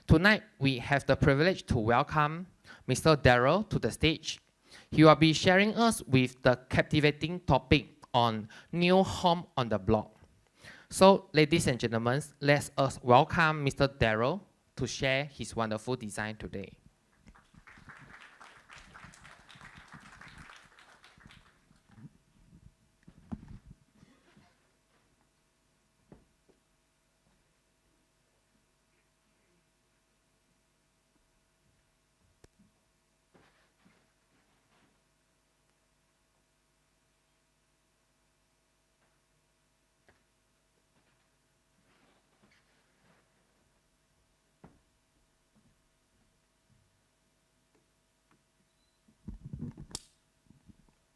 Tonight, we have the privilege to welcome Mr. Daryl to the stage. He will be sharing us with the captivating topic on new home on the block. So, ladies and gentlemen, let us welcome Mr. Daryl to share his wonderful design today.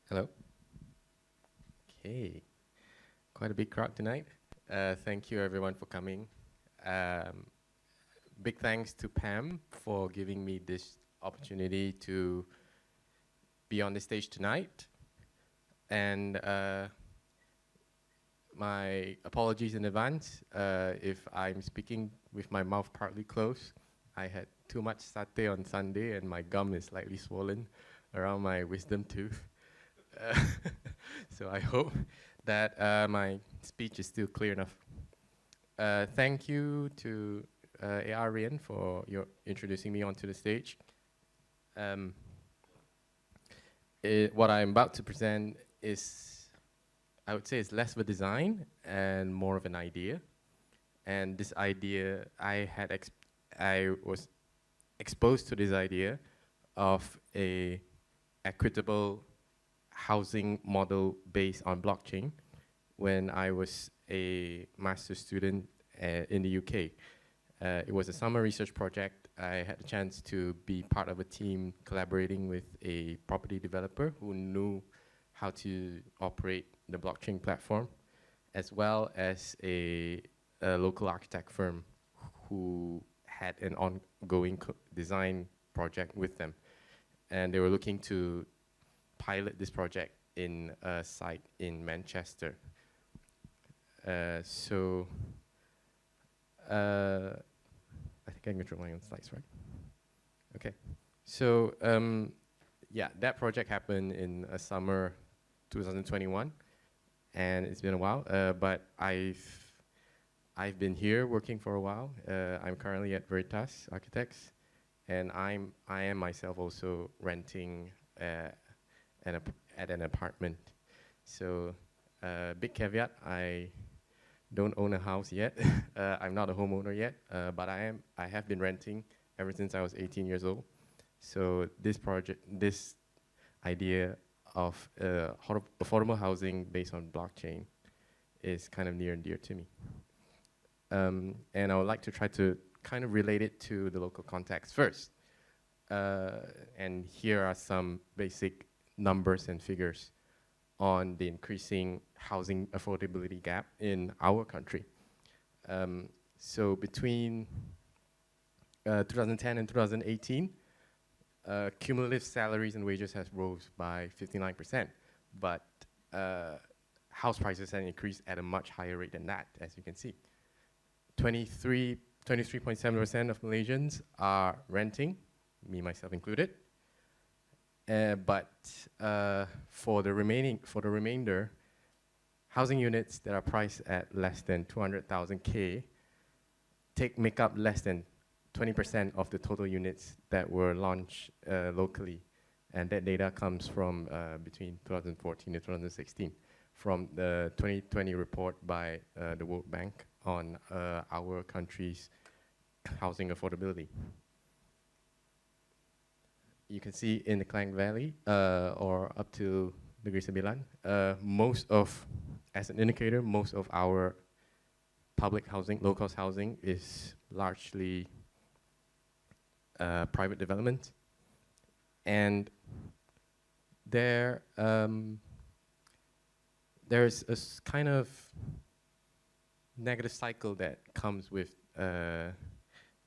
Hello. Okay, quite a big crowd tonight. Thank you everyone for coming. Big thanks to Pam for giving me this opportunity to be on the stage tonight. And my apologies in advance if I'm speaking with my mouth partly closed. I had too much satay on Sunday and my gum is slightly swollen around my wisdom tooth. So I hope that my speech is still clear enough. Thank you to AR Rian for your introducing me onto the stage. What I'm about to present is, I would say, it's less of a design and more of an idea. And this idea, I was exposed to this idea of a equitable housing model based on blockchain when I was a master's student in the UK. It was a summer research project. I had a chance to be part of a team collaborating with a property developer who knew how to operate the blockchain platform, as well as a local architect firm who had an ongoing design project with them. And they were looking to pilot this project in a site in Manchester. I think I'm controlling on slides, right? Okay. So yeah, that project happened in summer 2021, and it's been a while. But I've been here working for a while. I'm currently at Veritas Architects, and I am myself also renting at an apartment. So big caveat, I don't own a house yet. I'm not a homeowner yet, but I have been renting ever since I was 18 years old. So this idea of affordable housing based on blockchain is kind of near and dear to me. And I would like to try to kind of relate it to the local context first. And here are some basic numbers and figures on the increasing housing affordability gap in our country. So between 2010 and 2018, cumulative salaries and wages has rose by 59%, but house prices have increased at a much higher rate than that, as you can see. 23.7% of Malaysians are renting, me myself included. But for the remainder, housing units that are priced at less than 200,000 K make up less than 20% of the total units that were launched locally. And that data comes from between 2014 and 2016 from the 2020 report by the World Bank on our country's housing affordability. You can see in the Klang Valley, or up to Negeri Sembilan, as an indicator, most of our public housing, low-cost housing, is largely private development. And there's a kind of negative cycle that comes with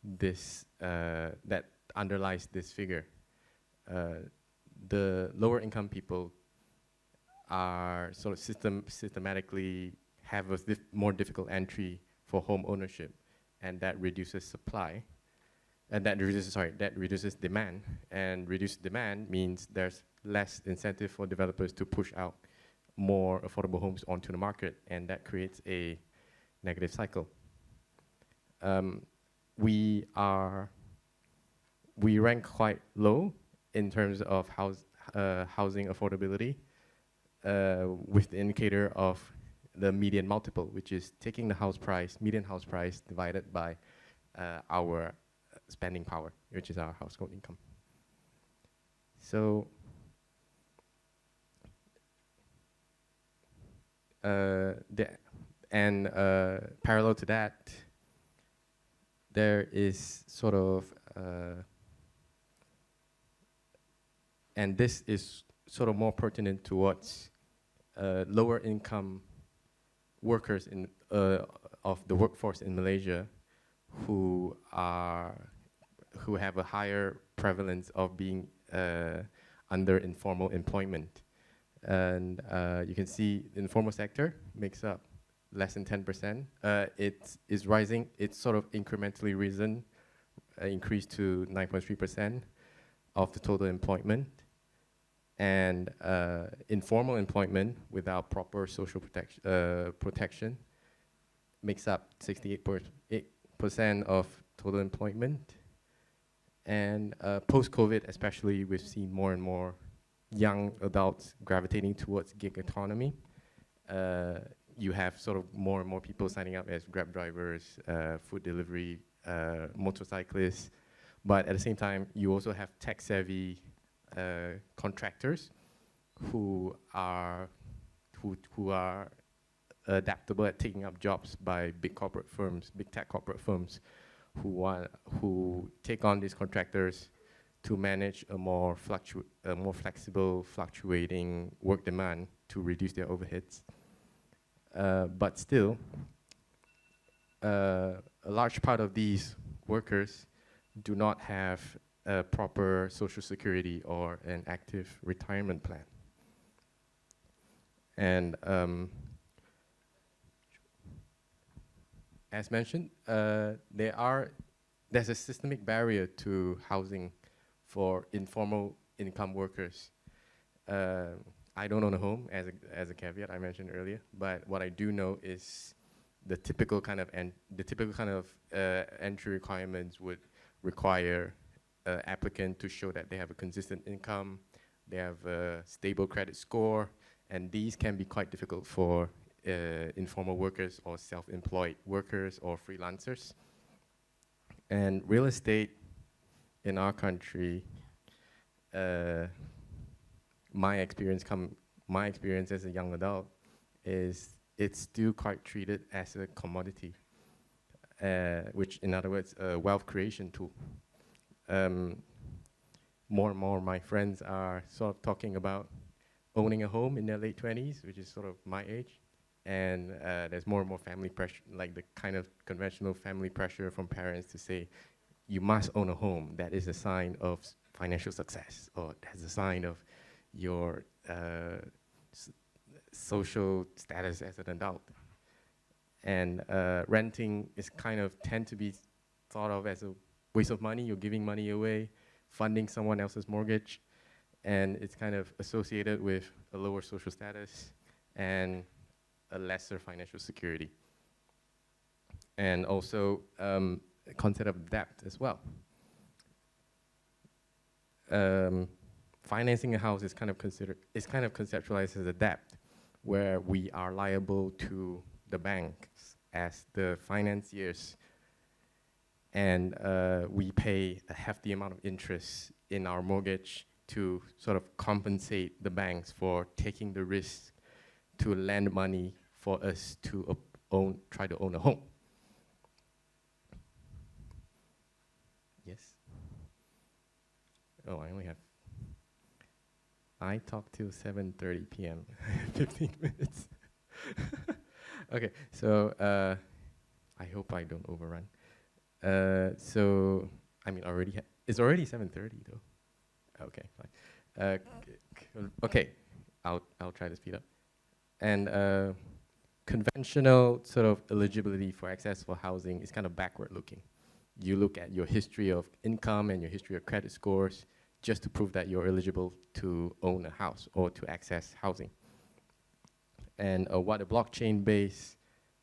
this, that underlies this figure. The lower income people are sort of systematically have a more difficult entry for home ownership, and that reduces supply. and that reduces demand, and reduced demand means there's less incentive for developers to push out more affordable homes onto the market, and that creates a negative cycle. We rank quite low in terms of housing affordability with the indicator of the median multiple, which is taking the median house price divided by our spending power, which is our household income. So parallel to that, there is sort of, and this is sort of more pertinent towards lower income workers of the workforce in Malaysia who have a higher prevalence of being under informal employment. And you can see the informal sector makes up less than 10%. It is rising. It's sort of incrementally risen, increased to 9.3% of the total employment. And informal employment without proper social protection makes up 68% of total employment. And post-COVID especially, we've seen more and more young adults gravitating towards gig economy. You have sort of more and more people signing up as Grab drivers, food delivery, motorcyclists. But at the same time, you also have tech-savvy contractors who are adaptable at taking up jobs by big tech corporate firms, who take on these contractors to manage a more flexible, fluctuating work demand to reduce their overheads. But still, a large part of these workers do not have a proper social security or an active retirement plan. And as mentioned, there's a systemic barrier to housing for informal income workers. I don't own a home, as a caveat I mentioned earlier, but what I do know is the typical kind of entry requirements would require an applicant to show that they have a consistent income, they have a stable credit score, and these can be quite difficult for informal workers or self-employed workers or freelancers. And real estate in our country, my experience as a young adult is it's still quite treated as a commodity, which in other words, a wealth creation tool. More and more my friends are sort of talking about owning a home in their late 20s, which is sort of my age. And there's more and more family pressure, like the kind of conventional family pressure from parents to say, you must own a home. That is a sign of financial success, or that's a sign of your social status as an adult. And renting is tend to be thought of as a waste of money. You're giving money away, funding someone else's mortgage, and it's kind of associated with a lower social status and a lesser financial security. And also a concept of debt as well. Financing a house is kind of conceptualized as a debt, where we are liable to the banks as the financiers, and we pay a hefty amount of interest in our mortgage to sort of compensate the banks for taking the risk to lend money for us to try to own a home. Yes? Oh, I talked till 7:30 p.m., 15 minutes. Okay, so I hope I don't overrun. So, I mean, it's already 7:30 though. Okay, fine. Okay, I'll try to speed up. And conventional sort of eligibility for access for housing is kind of backward looking. you look at your history of income and your history of credit scores just to prove that you're eligible to own a house or to access housing. And what a blockchain-based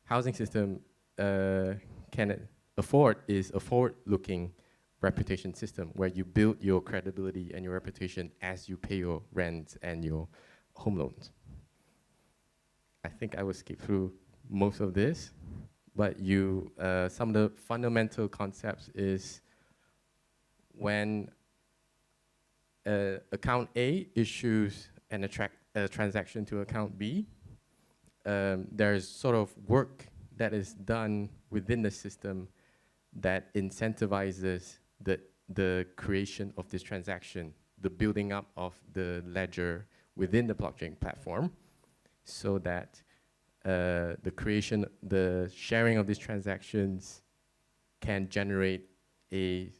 housing system can afford is a forward-looking reputation system where you build your credibility and your reputation as you pay your rents and your home loans. I think I will skip through most of this, but you, some of the fundamental concepts is when account A issues a transaction to account B, there's sort of work that is done within the system that incentivizes the creation of this transaction, the building up of the ledger within the blockchain platform, so that the sharing of these transactions can generate a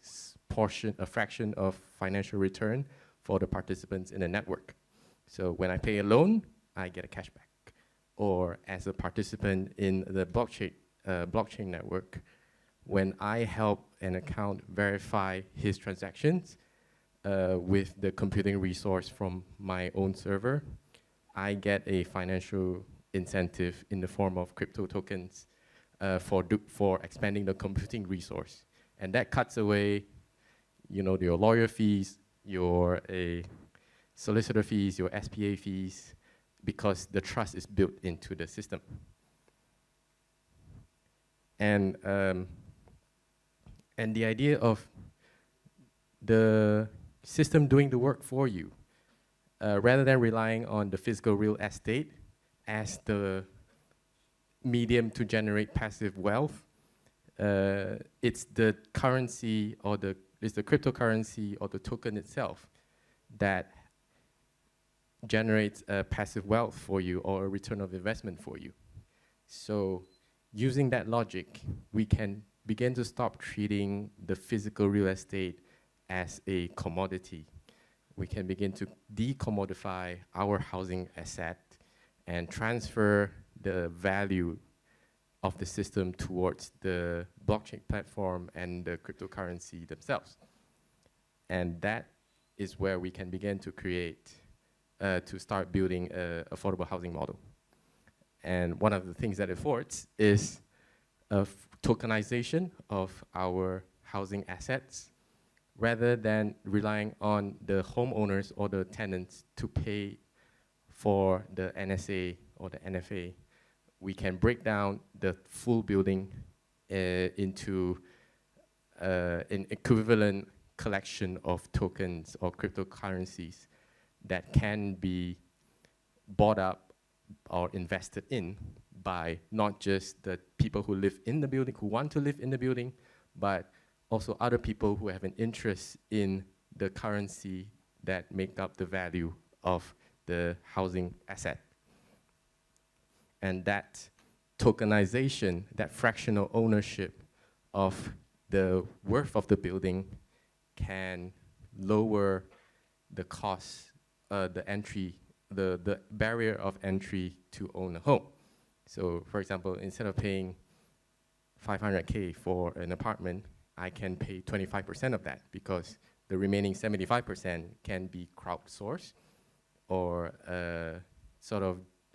fraction of financial return for the participants in the network. So when I pay a loan, I get a cashback. Or as a participant in the blockchain network, when I help an account verify his transactions with the computing resource from my own server, I get a financial incentive in the form of crypto tokens for expanding the computing resource. And that cuts away, your lawyer fees, your solicitor fees, your SPA fees, because the trust is built into the system. And the idea of the system doing the work for you, rather than relying on the physical real estate as the medium to generate passive wealth, it's the currency it's the cryptocurrency or the token itself that generates passive wealth for you or a return of investment for you. So using that logic, we can begin to stop treating the physical real estate as a commodity. We can begin to decommodify our housing asset and transfer the value of the system towards the blockchain platform and the cryptocurrency themselves. And that is where we can begin to create, to start building an affordable housing model. And one of the things that it affords is tokenization of our housing assets, rather than relying on the homeowners or the tenants to pay for the NSA or the NFA. We can break down the full building into an equivalent collection of tokens or cryptocurrencies that can be bought up or invested in by not just the people who live in the building, who want to live in the building, but also other people who have an interest in the currency that make up the value of the housing asset. And that tokenization, that fractional ownership of the worth of the building can lower the cost, the barrier of entry to own a home. So for example, instead of paying 500K for an apartment, I can pay 25% of that because the remaining 75% can be crowdsourced, or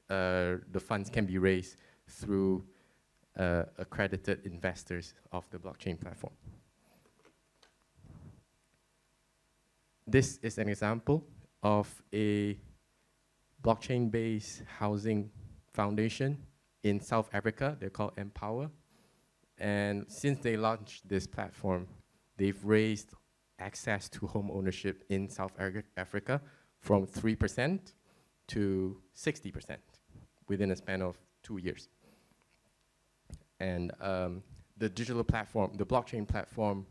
the funds can be raised through accredited investors of the blockchain platform. This is an example of a blockchain-based housing foundation in South Africa. They're called Empower. And since they launched this platform, they've raised access to home ownership in South Africa from 3% to 60% within a span of 2 years. And the digital platform, the blockchain platform,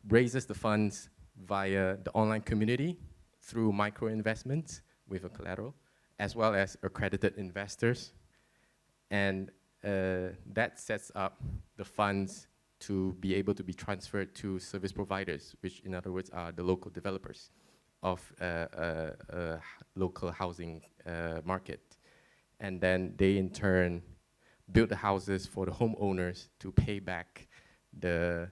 raises the funds via the online community through micro investments with a collateral, as well as accredited investors. And that sets up the funds to be able to be transferred to service providers, which in other words are the local developers of local housing market. And then they in turn build the houses for the homeowners to pay back the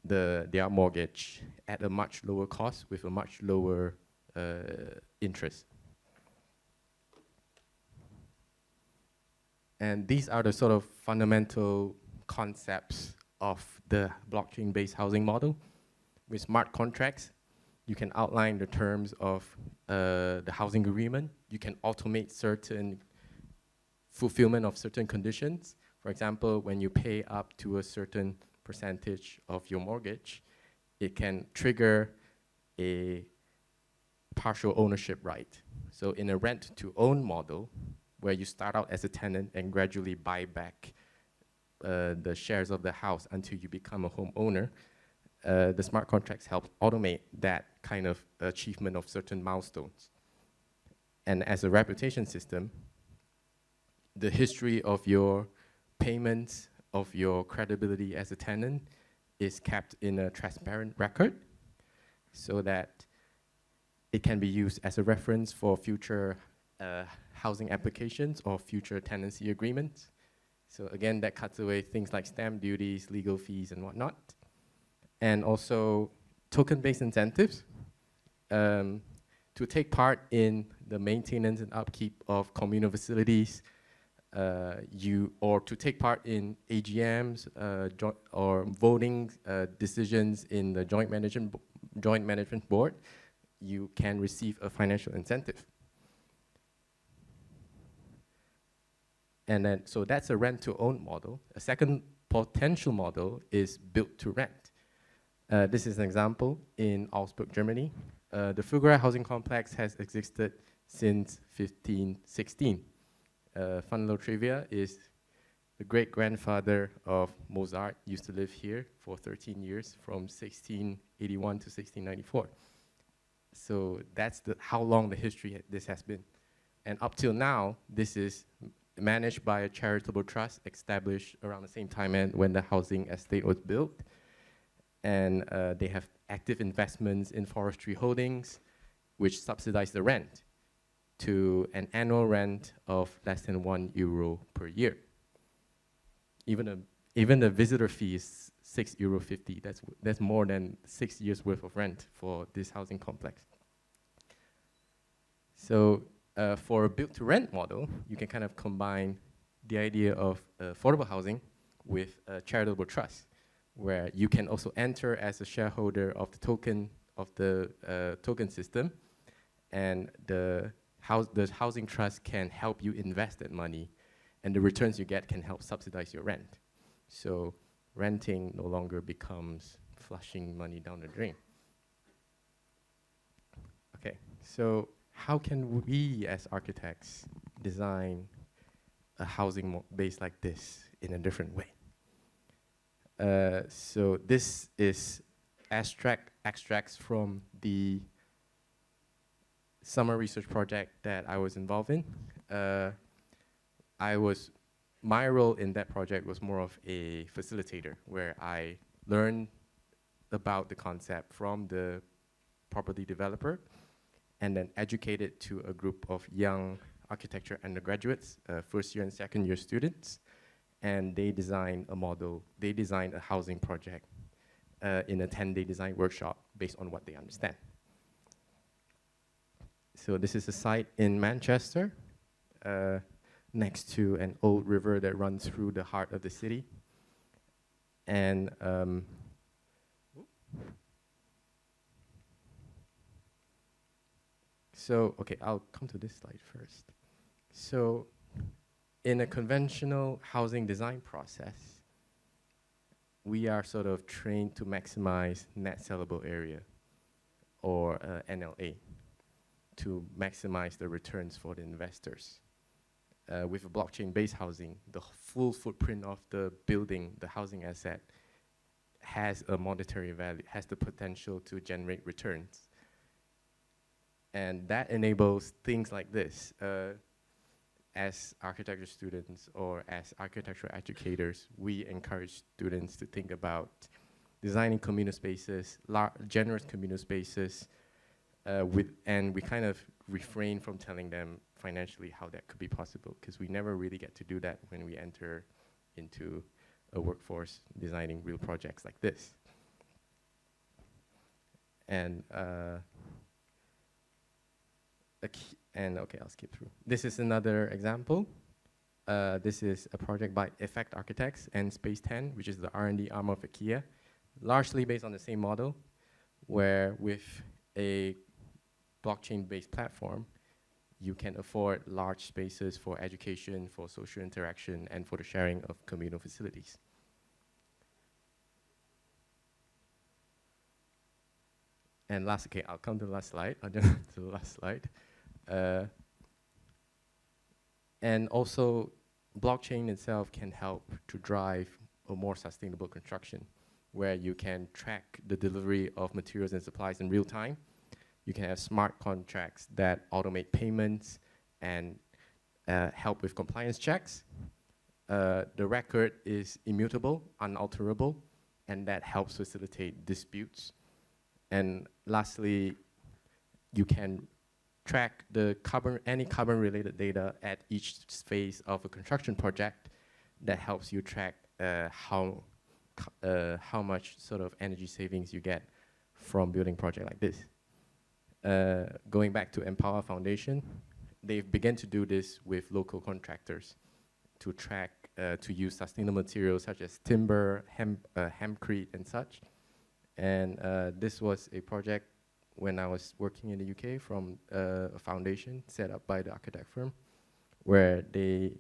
their mortgage at a much lower cost with a much lower interest. And these are the sort of fundamental concepts of the blockchain-based housing model. With smart contracts, you can outline the terms of the housing agreement. You can automate certain fulfillment of certain conditions. For example, when you pay up to a certain percentage of your mortgage, it can trigger a partial ownership right. So in a rent-to-own model, where you start out as a tenant and gradually buy back the shares of the house until you become a homeowner, the smart contracts help automate that kind of achievement of certain milestones. And as a reputation system, the history of your payments, of your credibility as a tenant is kept in a transparent record so that it can be used as a reference for future housing applications or future tenancy agreements. So again, that cuts away things like stamp duties, legal fees, and whatnot. And also token-based incentives to take part in the maintenance and upkeep of communal facilities, or to take part in AGMs or voting decisions in the joint management board, you can receive a financial incentive. And then, so that's a rent-to-own model. A second potential model is built-to-rent. This is an example in Augsburg, Germany. The Fugera housing complex has existed since 1516. Fun little trivia is the great-grandfather of Mozart used to live here for 13 years, from 1681 to 1694. So that's how long the history this has been. And up till now, this is managed by a charitable trust established around the same time when the housing estate was built. And they have active investments in forestry holdings, which subsidize the rent to an annual rent of less than €1 per year. Even the visitor fee is €6.50. That's more than 6 years worth of rent for this housing complex. So for a build-to-rent model, you can kind of combine the idea of affordable housing with a charitable trust, where you can also enter as a shareholder of the token system, and the housing trust can help you invest that money, and the returns you get can help subsidize your rent. So renting no longer becomes flushing money down the drain. Okay, so how can we as architects design a housing base like this in a different way? So this is extracts from the summer research project that I was involved in. My role in that project was more of a facilitator, where I learned about the concept from the property developer and then educated to a group of young architecture undergraduates, first year and second year students. And they designed a model, they designed a housing project in a 10-day design workshop based on what they understand. So this is a site in Manchester, next to an old river that runs through the heart of the city. And so, okay, I'll come to this slide first. So in a conventional housing design process, we are sort of trained to maximize net sellable area, or NLA, to maximize the returns for the investors. With a blockchain-based housing, the full footprint of the building, the housing asset, has a monetary value, has the potential to generate returns. And that enables things like this. As architecture students or as architectural educators, we encourage students to think about designing communal spaces, generous communal spaces, and we kind of refrain from telling them financially how that could be possible, because we never really get to do that when we enter into a workforce designing real projects like this. And okay, I'll skip through. This is another example. This is a project by Effect Architects and Space 10, which is the R&D arm of IKEA, largely based on the same model, where with a blockchain-based platform, you can afford large spaces for education, for social interaction, and for the sharing of communal facilities. And last, okay, I'll come to the last slide. I'll jump to the last slide. And also, blockchain itself can help to drive a more sustainable construction, where you can track the delivery of materials and supplies in real time. You can have smart contracts that automate payments and help with compliance checks. The record is immutable, unalterable, and that helps facilitate disputes. And lastly, you can track the any carbon-related data at each phase of a construction project. That helps you track how much sort of energy savings you get from building a project like this. Going back to Empower Foundation, they've begun to do this with local contractors to track, to use sustainable materials such as timber, hempcrete, and such. And this was a project when I was working in the UK from a foundation set up by the architect firm, where they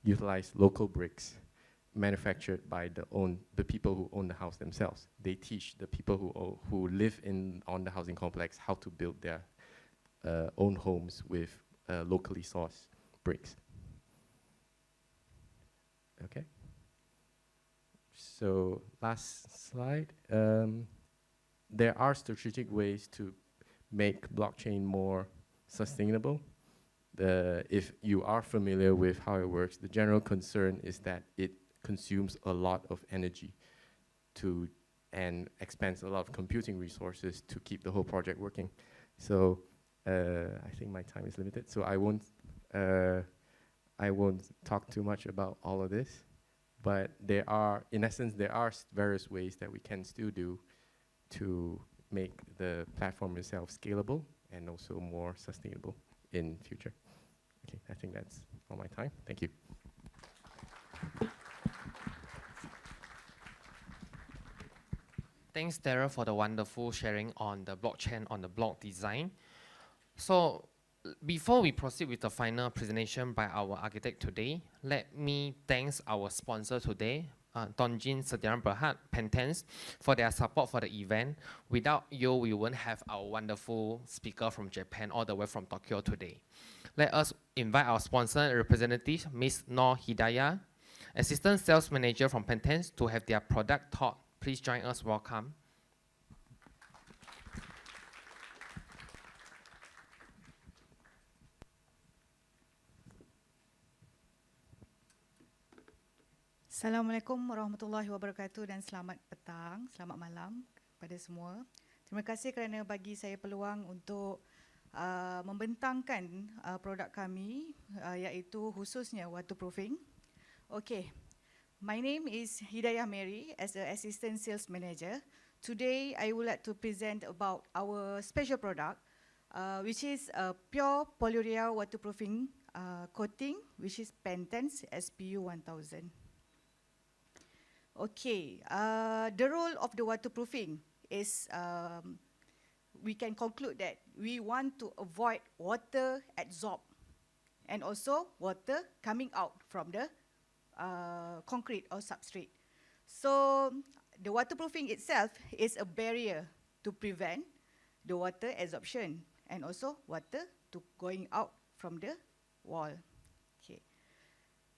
utilized local bricks manufactured by the people who own the house themselves. They teach the people who live on the housing complex how to build their own homes with locally sourced bricks. Okay. So last slide. There are strategic ways to make blockchain more sustainable. If you are familiar with how it works, the general concern is that it consumes a lot of energy and expends a lot of computing resources to keep the whole project working. So I think my time is limited, so I won't talk too much about all of this. But in essence, there are various ways that we can still do to make the platform itself scalable and also more sustainable in future. Okay, I think that's all my time. Thank you. Thanks, Daryl, for the wonderful sharing on the blockchain on the block design. So before we proceed with the final presentation by our architect today, let me thank our sponsor today, Dongjin Setiawan Berhad, PAMDLS, for their support for the event. Without you, we wouldn't have our wonderful speaker from Japan all the way from Tokyo today. Let us invite our sponsor representative, Ms. Noor Hidayah, Assistant Sales Manager from PAMDLS, to have their product talk. Please join us. Welcome. Assalamualaikum warahmatullahi wabarakatuh dan selamat petang, selamat malam kepada semua. Terima kasih kerana bagi saya peluang untuk membentangkan produk kami, iaitu khususnya waterproofing. Okay, my name is Hidayah Mary as an Assistant Sales Manager. Today, I would like to present about our special product, which is a pure polyurea waterproofing coating, which is PAMDLS SPU 1000. Okay, the role of the waterproofing is, we can conclude that we want to avoid water adsorb and also water coming out from the concrete or substrate. So the waterproofing itself is a barrier to prevent the water absorption and also water to going out from the wall. Okay.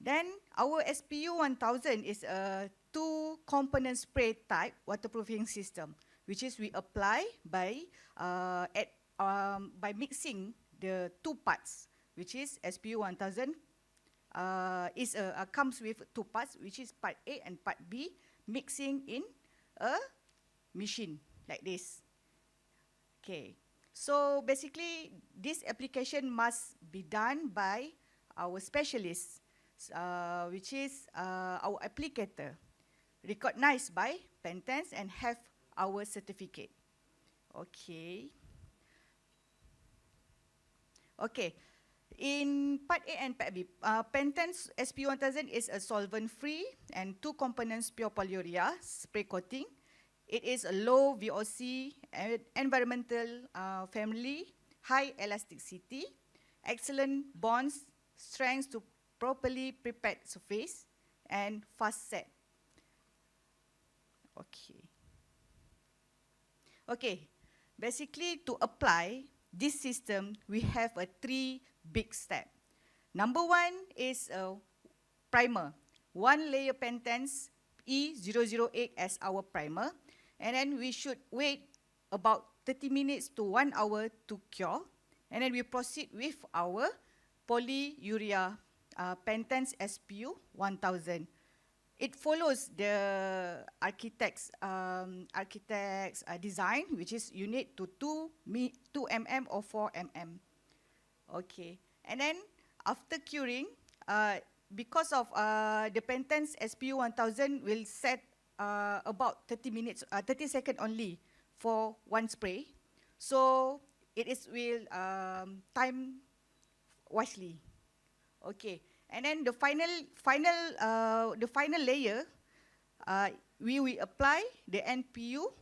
Then our SPU 1000 is a 2-component spray type waterproofing system, which is we apply by mixing the 2 parts, which is SPU 1000 comes with 2 parts, which is part A and part B, mixing in a machine like this. Okay, so basically this application must be done by our specialists, which is our applicator. recognized by PAMDLS and have our certificate. Okay. Okay. In Part A and Part B, PAMDLS SP1000 is a solvent-free and two components pure polyurea spray coating. It is a low VOC, environmental friendly, high elasticity, excellent bonds, strength to properly prepared surface, and fast set. Okay. Okay. Basically, to apply this system, we have a 3 big steps. Number 1 is a primer. 1 layer PAMDLS E008 as our primer. And then we should wait about 30 minutes to 1 hour to cure. And then we proceed with our polyurea PAMDLS SPU 1000. It follows the architect's design, which is unit to 2 mm or 4 mm. Okay, and then after curing, because of the PAMDLS SPU 1000 will set about 30 seconds only for one spray, so it will time wisely. Okay. And then the final layer, we will apply the NPU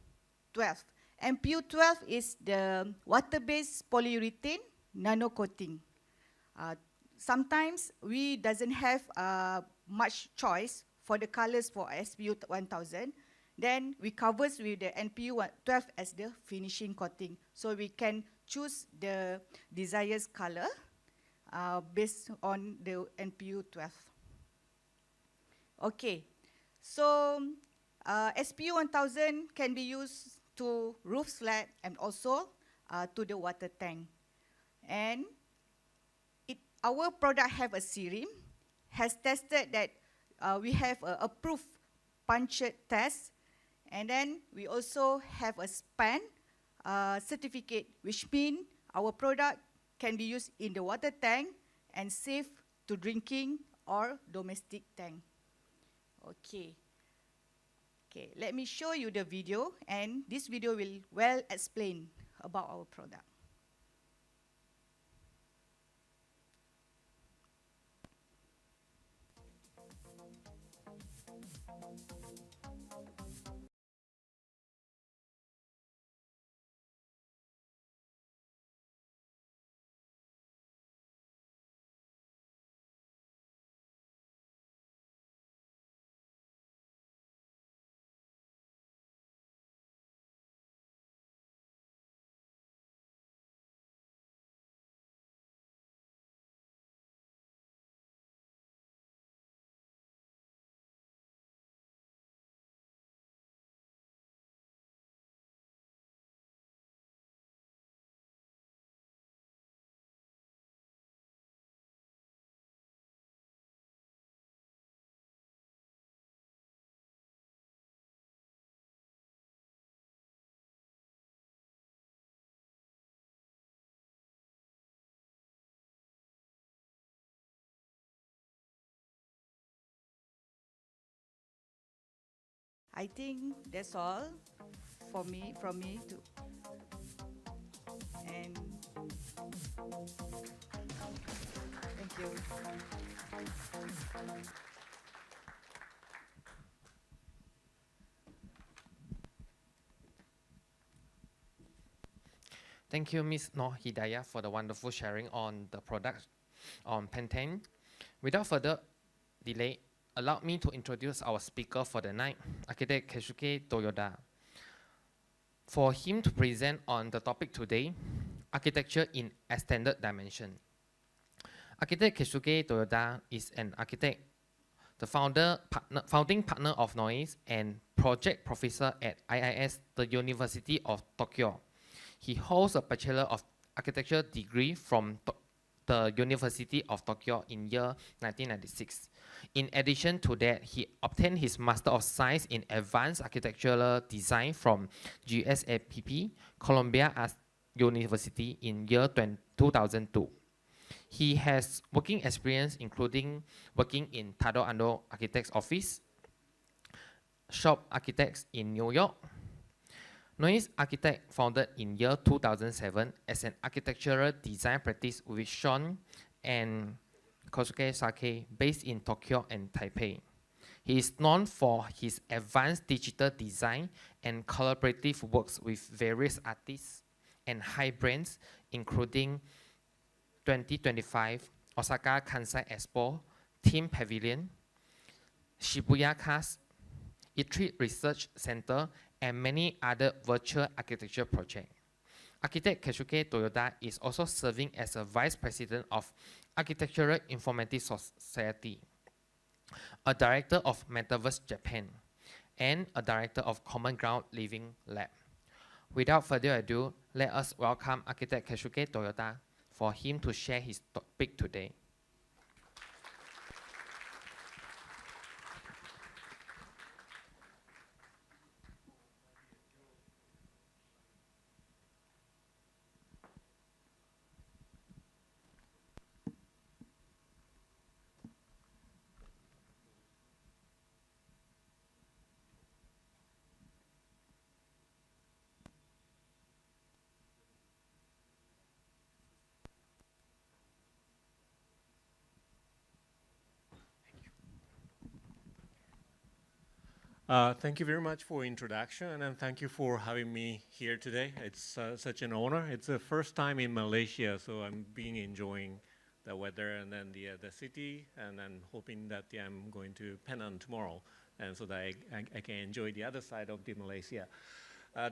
12. NPU 12 is the water-based polyurethane nano coating. Sometimes we doesn't have much choice for the colors for SPU 1000. Then we covers with the NPU 12 as the finishing coating. So we can choose the desired color based on the NPU 12. Okay, so SPU 1000 can be used to roof slab and also to the water tank. And our product have a serum, has tested that we have a approved punctured test, and then we also have a span certificate, which means our product can be used in the water tank and safe to drinking or domestic tank. Okay. Okay, let me show you the video, and this video will well explain about our product. I think that's all for me, from me to, and thank you. Thank you, Ms. Noh Hidayah, for the wonderful sharing on the product on PAMDLS. Without further delay, allow me to introduce our speaker for the night, Architect Keisuke Toyoda. For him to present on the topic today, architecture in extended dimension. Architect Keisuke Toyoda is an architect, the founding partner of NOIZ, and project professor at IIS, the University of Tokyo. He holds a Bachelor of Architecture degree from the University of Tokyo in year 1996. In addition to that, he obtained his Master of Science in Advanced Architectural Design from GSAPP, Columbia University in year 2002. He has working experience including working in Tandok Architect's office, shop architects in New York. NOIZ Architect founded in year 2007 as an architectural design practice with Sean and Keisuke based in Tokyo and Taipei. He is known for his advanced digital design and collaborative works with various artists and high brands, including 2025 Osaka Kansai Expo, Team Pavilion, Shibuya Cast, ITRI Research Center, and many other virtual architecture projects. Architect Keisuke Toyoda is also serving as a Vice President of Architectural Informative Society, a Director of Metaverse Japan, and a Director of Common Ground Living Lab. Without further ado, let us welcome Architect Keisuke Toyoda for him to share his topic today. Thank you very much for introduction, and thank you for having me here today. It's such an honor. It's the first time in Malaysia, so I'm being enjoying the weather and then the city, and then hoping that I'm going to Penang tomorrow, and so that I can enjoy the other side of the Malaysia.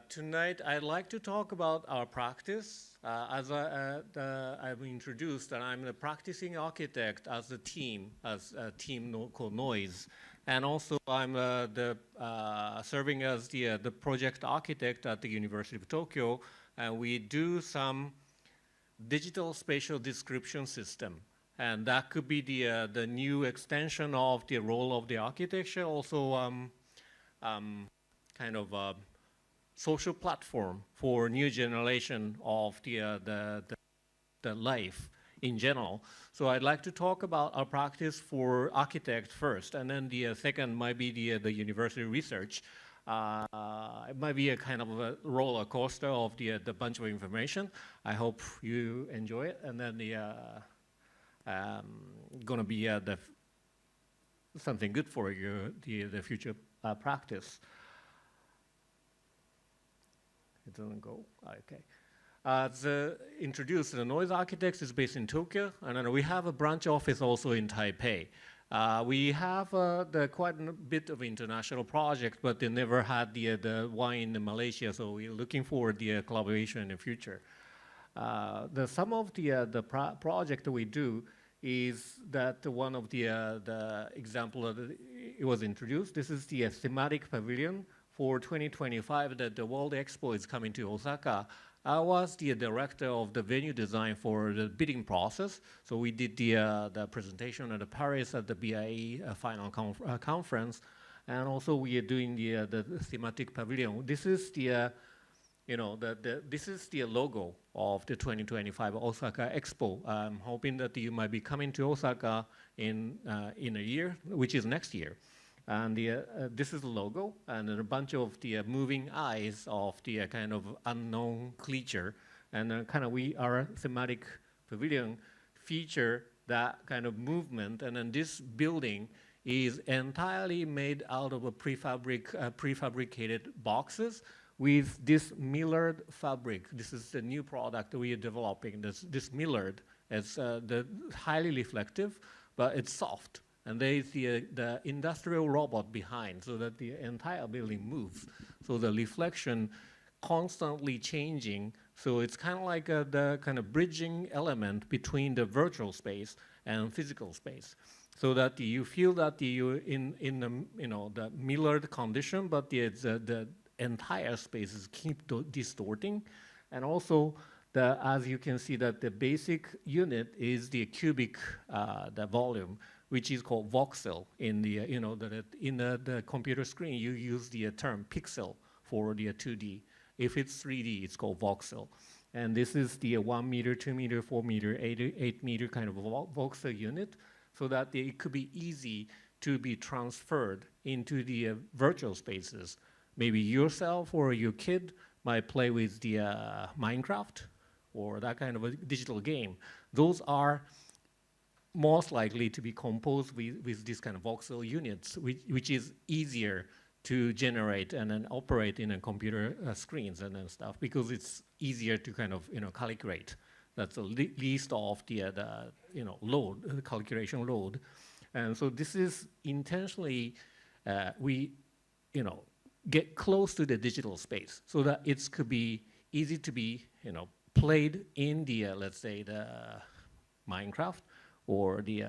Tonight, I'd like to talk about our practice. As I've introduced, that I'm the practicing architect as a team called NOIZ. And also, I'm serving as the project architect at the University of Tokyo, and we do some digital spatial description system. And that could be the new extension of the role of the architecture, also kind of social platform for new generation of the life in general. So I'd like to talk about our practice for architect first, and then the second might be the university research. It might be a kind of a roller coaster of the bunch of information. I hope you enjoy it, and then gonna be something good for you, the future practice. It doesn't go, okay. As introduced, the NOIZ Architects is based in Tokyo, and then we have a branch office also in Taipei. We have quite a bit of international projects, but they never had the one in Malaysia, so we're looking forward to the collaboration in the future. Some of the project that we do is that one of the example that it was introduced. This is the thematic pavilion for 2025 that the World Expo is coming to Osaka. I was the director of the venue design for the bidding process. So we did the presentation at Paris at the BIE final conference, and also we are doing the thematic pavilion. This is this is the logo of the 2025 Osaka Expo. I'm hoping that you might be coming to Osaka in a year, which is next year. And this is the logo, and a bunch of the moving eyes of the kind of unknown creature. And we are thematic pavilion feature that kind of movement. And then this building is entirely made out of a prefabricated boxes with this mirrored fabric. This is the new product we are developing. This mirrored, it's the highly reflective, but it's soft. And there is the industrial robot behind, so that the entire building moves. So the reflection constantly changing. So it's kind of like the kind of bridging element between the virtual space and physical space, so that you feel that you in the mirrored condition, but the entire spaces keep distorting, and also as you can see that the basic unit is the cubic the volume, which is called voxel. In the the computer screen, you use the term pixel for the 2D. If it's 3D, it's called voxel. And this is the 1 meter, 2 meter, 4 meter, 8 meter kind of voxel unit, so that it could be easy to be transferred into the virtual spaces. Maybe yourself or your kid might play with the Minecraft or that kind of a digital game. Those are most likely to be composed with this kind of voxel units, which is easier to generate and then operate in a computer screens and then stuff, because it's easier to kind of calculate. That's the least of the load, calculation load. And so this is intentionally, we get close to the digital space so that it could be easy to be played in the, let's say, the Minecraft or the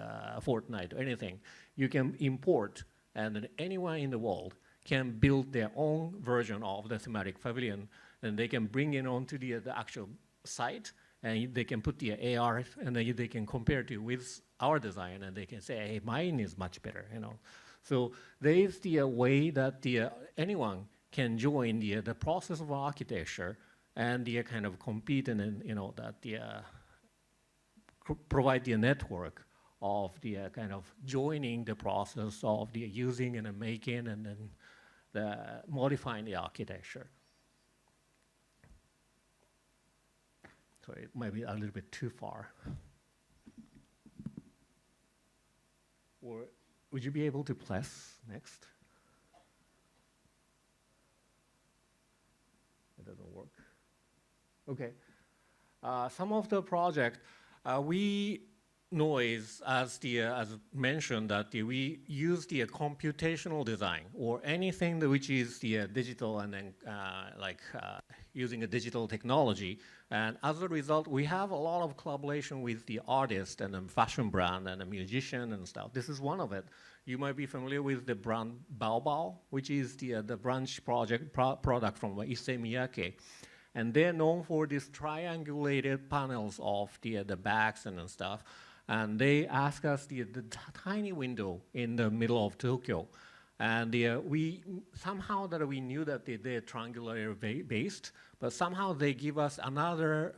Fortnite or anything. You can import, and then anyone in the world can build their own version of the thematic pavilion, and they can bring it onto the actual site, and they can put the AR, and then they can compare it with our design, and they can say, hey, mine is much better, So there is the way that anyone can join the process of architecture and the kind of compete and then, that provide the network of the kind of joining the process of the using and making and then modifying the architecture. So it might be a little bit too far. Or would you be able to press next? It doesn't work. Okay. Some of the project, we NOIZ, as mentioned, that we use the computational design or anything which is the digital and then using a digital technology. And as a result, we have a lot of collaboration with the artist and the fashion brand and the musician and stuff. This is one of it. You might be familiar with the brand Bao, which is the branch product from Issei Miyake. And they're known for these triangulated panels of the bags and stuff. And they ask us the tiny window in the middle of Tokyo. And we somehow that we knew that they're triangular based, but somehow they give us another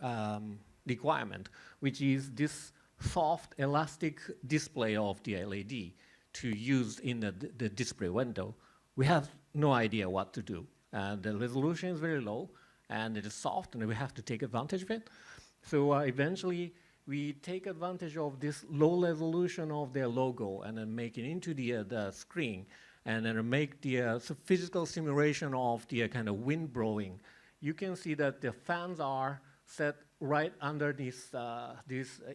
requirement, which is this soft elastic display of the LED to use in the display window. We have no idea what to do. And the resolution is very low, and it is soft, and we have to take advantage of it. So eventually, we take advantage of this low resolution of their logo and then make it into the screen, and then make the physical simulation of the kind of wind blowing. You can see that the fans are set right under this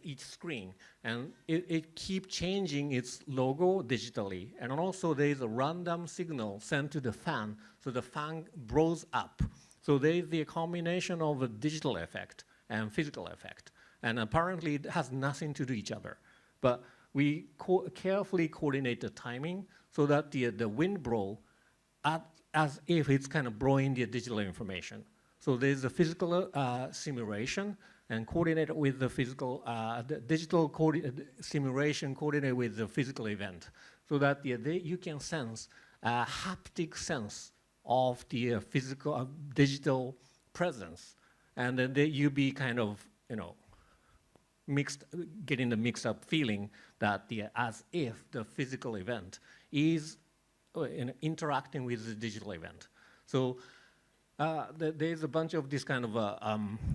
each screen, and it keeps changing its logo digitally. And also there's a random signal sent to the fan, so the fan blows up. So there's the combination of a digital effect and physical effect. And apparently it has nothing to do each other. But we carefully coordinate the timing so that the wind blow as if it's kind of blowing the digital information. So there's a physical simulation and coordinated with the physical, the digital simulation coordinated with the physical event. So that you can sense a haptic sense of the physical, digital presence. And then you be kind of, getting the mixed up feeling that as if the physical event is interacting with the digital event. So there's a bunch of this kind of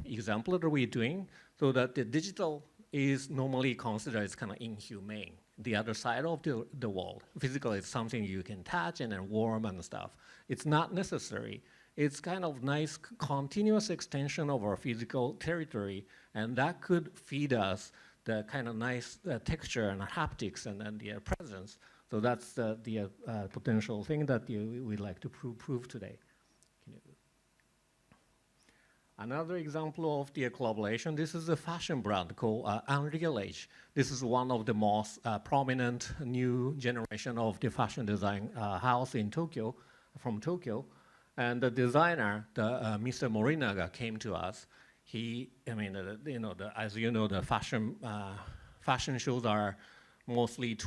example that we're doing, so that the digital is normally considered as kind of inhumane. The other side of the world. Physical is something you can touch and then warm and stuff. It's not necessary. It's kind of nice continuous extension of our physical territory, and that could feed us the kind of nice texture and haptics and the presence. So that's the potential thing that we'd like to prove today. Another example of the collaboration, this is a fashion brand called Unreal Age. This is one of the most prominent new generation of the fashion design house in Tokyo, from Tokyo. And the designer, Mr. Morinaga, came to us. As you know, the fashion shows are mostly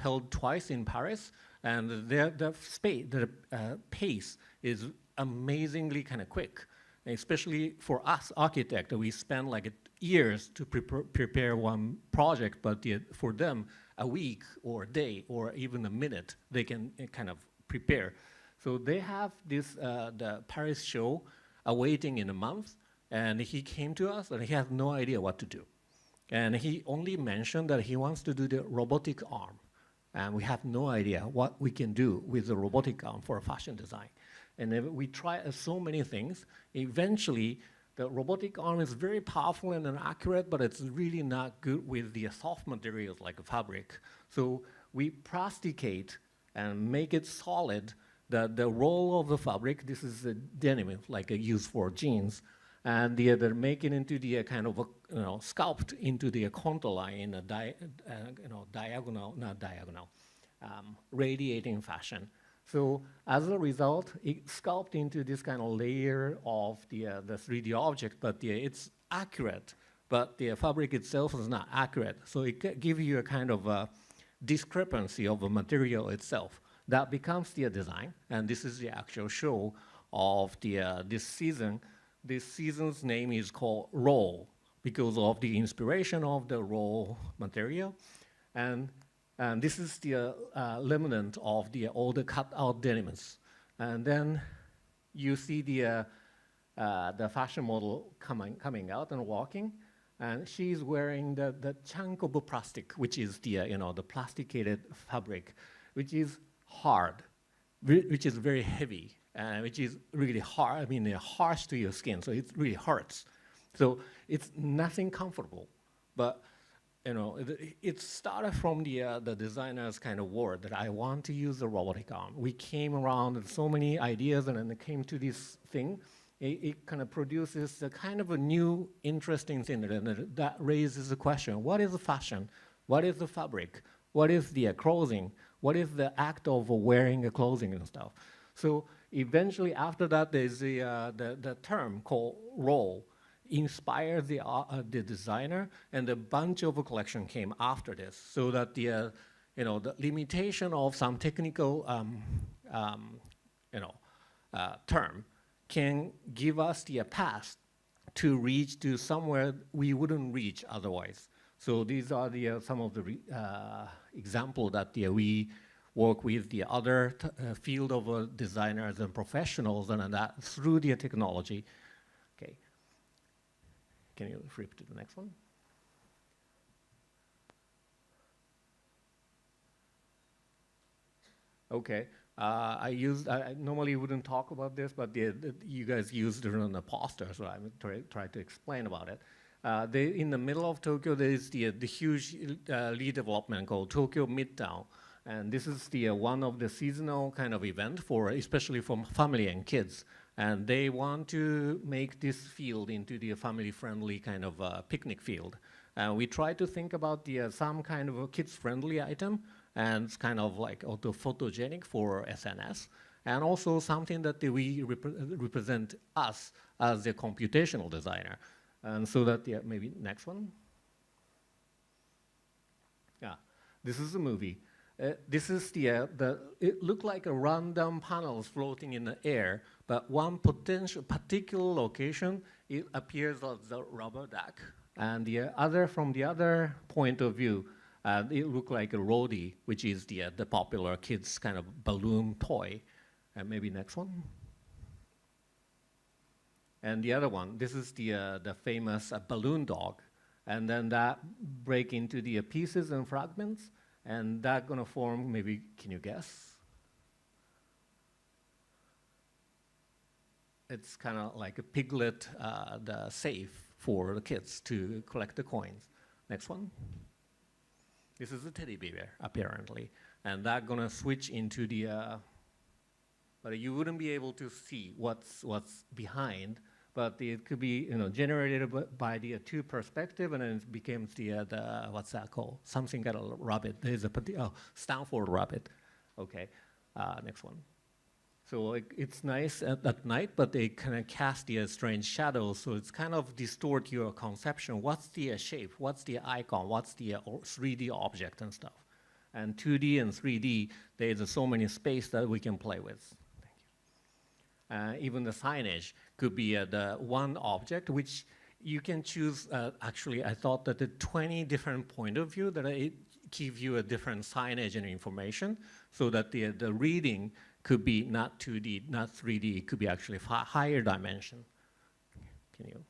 held twice in Paris, and the pace is amazingly kind of quick. Especially for us architects, we spend like years to prepare one project, but for them, a week or a day or even a minute, they can kind of prepare. So they have this, the Paris show awaiting in a month, and he came to us and he has no idea what to do. And he only mentioned that he wants to do the robotic arm. And we have no idea what we can do with the robotic arm for fashion design. And then we try so many things. Eventually, the robotic arm is very powerful and accurate, but it's really not good with the soft materials like a fabric. So we plasticate and make it solid. The roll of the fabric, this is a denim, like a use for jeans, and they make it into the kind of sculpt into the contour line in a diagonal, not diagonal, radiating fashion. So as a result, it sculpts into this kind of layer of the 3D object, but it's accurate, but the fabric itself is not accurate. So it gives you a kind of a discrepancy of the material itself. That becomes the design, and this is the actual show of this season. This season's name is called Roll, because of the inspiration of the roll material. And this is the remnant of the older cut-out denims. And then you see the fashion model coming out and walking, and she's wearing the chunk of plastic, which is the plasticated fabric, which is hard, which is very heavy, which is really hard. I mean, they're harsh to your skin, so it really hurts. So it's nothing comfortable, but it started from the designer's kind of word that I want to use the robotic arm. We came around with so many ideas, and then it came to this thing. It kind of produces a kind of a new, interesting thing that raises the question: what is the fashion? What is the fabric? What is the clothing? What is the act of wearing a clothing and stuff? So eventually, after that, there's the term called roll. Inspired the designer, and a bunch of a collection came after this, so that the limitation of some technical term can give us the path to reach to somewhere we wouldn't reach otherwise. So these are some of the examples that we work with the other field of designers and professionals, and that through the technology. Okay. Can you flip to the next one? Okay. I normally wouldn't talk about this, but you guys used it on the poster, so I'm try to explain about it. In the middle of Tokyo, there is the huge redevelopment called Tokyo Midtown, and this is one of the seasonal kind of event especially for family and kids. And they want to make this field into the family-friendly kind of picnic field. We try to think about some kind of a kids-friendly item, and it's kind of like also photogenic for SNS, and also something that we represent us as a computational designer. And so that, maybe next one. Yeah, this is a movie. This is it looked like a random panels floating in the air, but one particular location, it appears as a rubber duck. And from the other point of view, it looked like a roadie, which is the popular kids kind of balloon toy. And maybe next one. And the other one, this is the famous balloon dog. And then that break into the pieces and fragments, and that's gonna form, maybe, can you guess? It's kind of like a piglet, the safe for the kids to collect the coins. Next one. This is a teddy bear, apparently. And that's gonna switch into but you wouldn't be able to see what's behind, but it could be generated by the two perspective, and then it becomes the what's that called? Something got a rabbit. There's a Stanford rabbit. Okay, next one. So it's nice at night, but they kind of cast the strange shadows, so it's kind of distort your conception. What's the shape? What's the icon? What's the 3D object and stuff? And 2D and 3D, there's so many space that we can play with. Even the signage could be the one object, which you can choose. Actually, I thought that the 20 different point of view that give you a different signage and information so that the reading could be not 2D, not 3D, it could be actually higher dimension. Can you?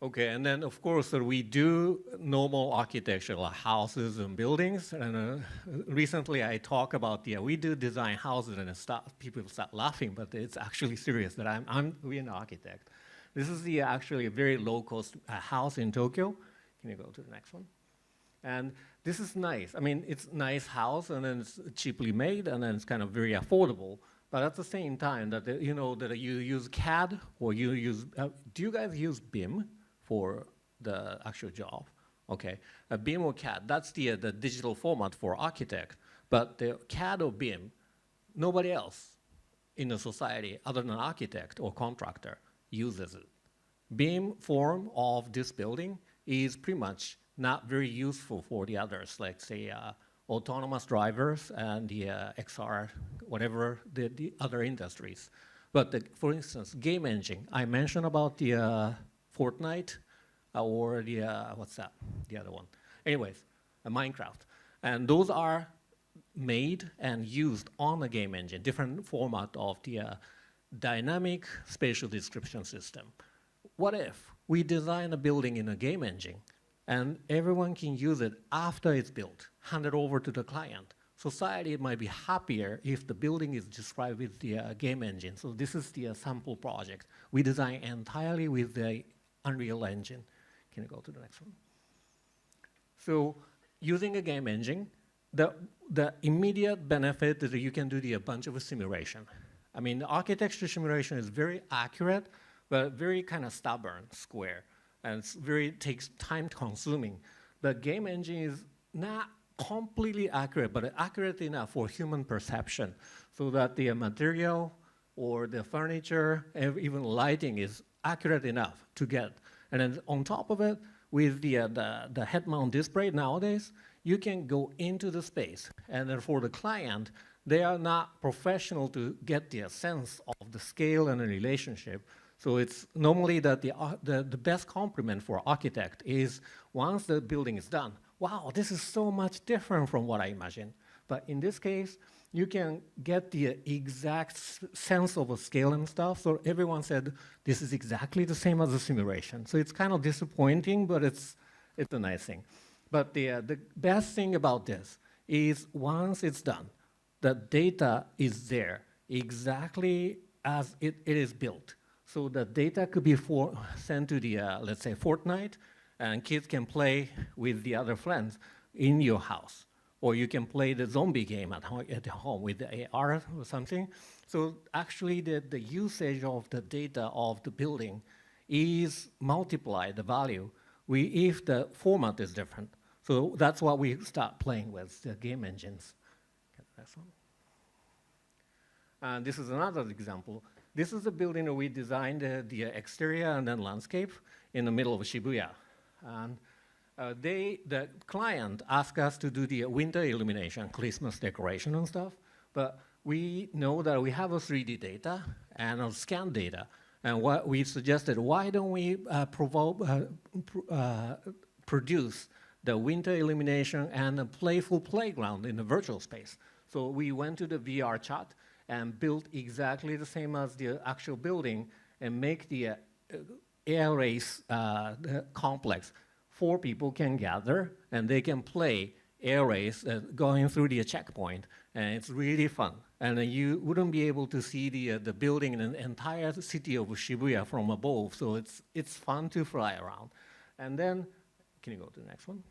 Okay, and then of course we do normal architecture like houses and buildings. And recently I talk about we do design houses and people start laughing, but it's actually serious that we're an architect. This is actually a very low cost house in Tokyo. Can you go to the next one? And this is nice. I mean, it's a nice house and then it's cheaply made and then it's kind of very affordable. But at the same time that that you use CAD or you use, do you guys use BIM for the actual job? Okay, BIM or CAD, that's the digital format for architect. But the CAD or BIM, nobody else in the society other than architect or contractor uses it. BIM form of this building is pretty much not very useful for the others, like say autonomous drivers and the XR, whatever the other industries. But for instance, game engine, I mentioned about the Fortnite or the, what's that, the other one? Anyways, Minecraft. And those are made and used on the game engine, different format of the dynamic spatial description system. What if we design a building in a game engine and everyone can use it after it's built, hand it over to the client? Society might be happier if the building is described with the game engine. So this is the sample project. We design entirely with the Unreal Engine. Can you go to the next one? So using a game engine, the immediate benefit is that you can do a bunch of simulation. I mean, the architecture simulation is very accurate, but very kind of stubborn, square. And it's takes time consuming. The game engine is not completely accurate, but accurate enough for human perception so that the material or the furniture, even lighting is accurate enough to get. And then on top of it, with the head-mount display nowadays, you can go into the space. And then for the client, they are not professional to get the sense of the scale and the relationship. So it's normally that the best compliment for architect is once the building is done, wow, this is so much different from what I imagined. But in this case, you can get the exact sense of a scale and stuff. So everyone said, this is exactly the same as a simulation. So it's kind of disappointing, but it's a nice thing. But the best thing about this is once it's done, the data is there exactly as it is built. So the data could be sent to the, let's say, Fortnite, and kids can play with the other friends in your house. Or you can play the zombie game at home with the AR or something. So actually the usage of the data of the building is multiplied the value if the format is different. So that's what we start playing with, the game engines. Okay, next one. And this is another example. This is a building that we designed the exterior and then landscape in the middle of Shibuya. And the client asked us to do the winter illumination, Christmas decoration and stuff, but we know that we have a 3D data and a scan data, and what we suggested, why don't we produce the winter illumination and a playful playground in the virtual space? So we went to the VR chat and built exactly the same as the actual building and make the air race complex. 4 people can gather and they can play air race going through the checkpoint, and it's really fun. And you wouldn't be able to see the building in the entire city of Shibuya from above, so it's fun to fly around. And then, can you go to the next one?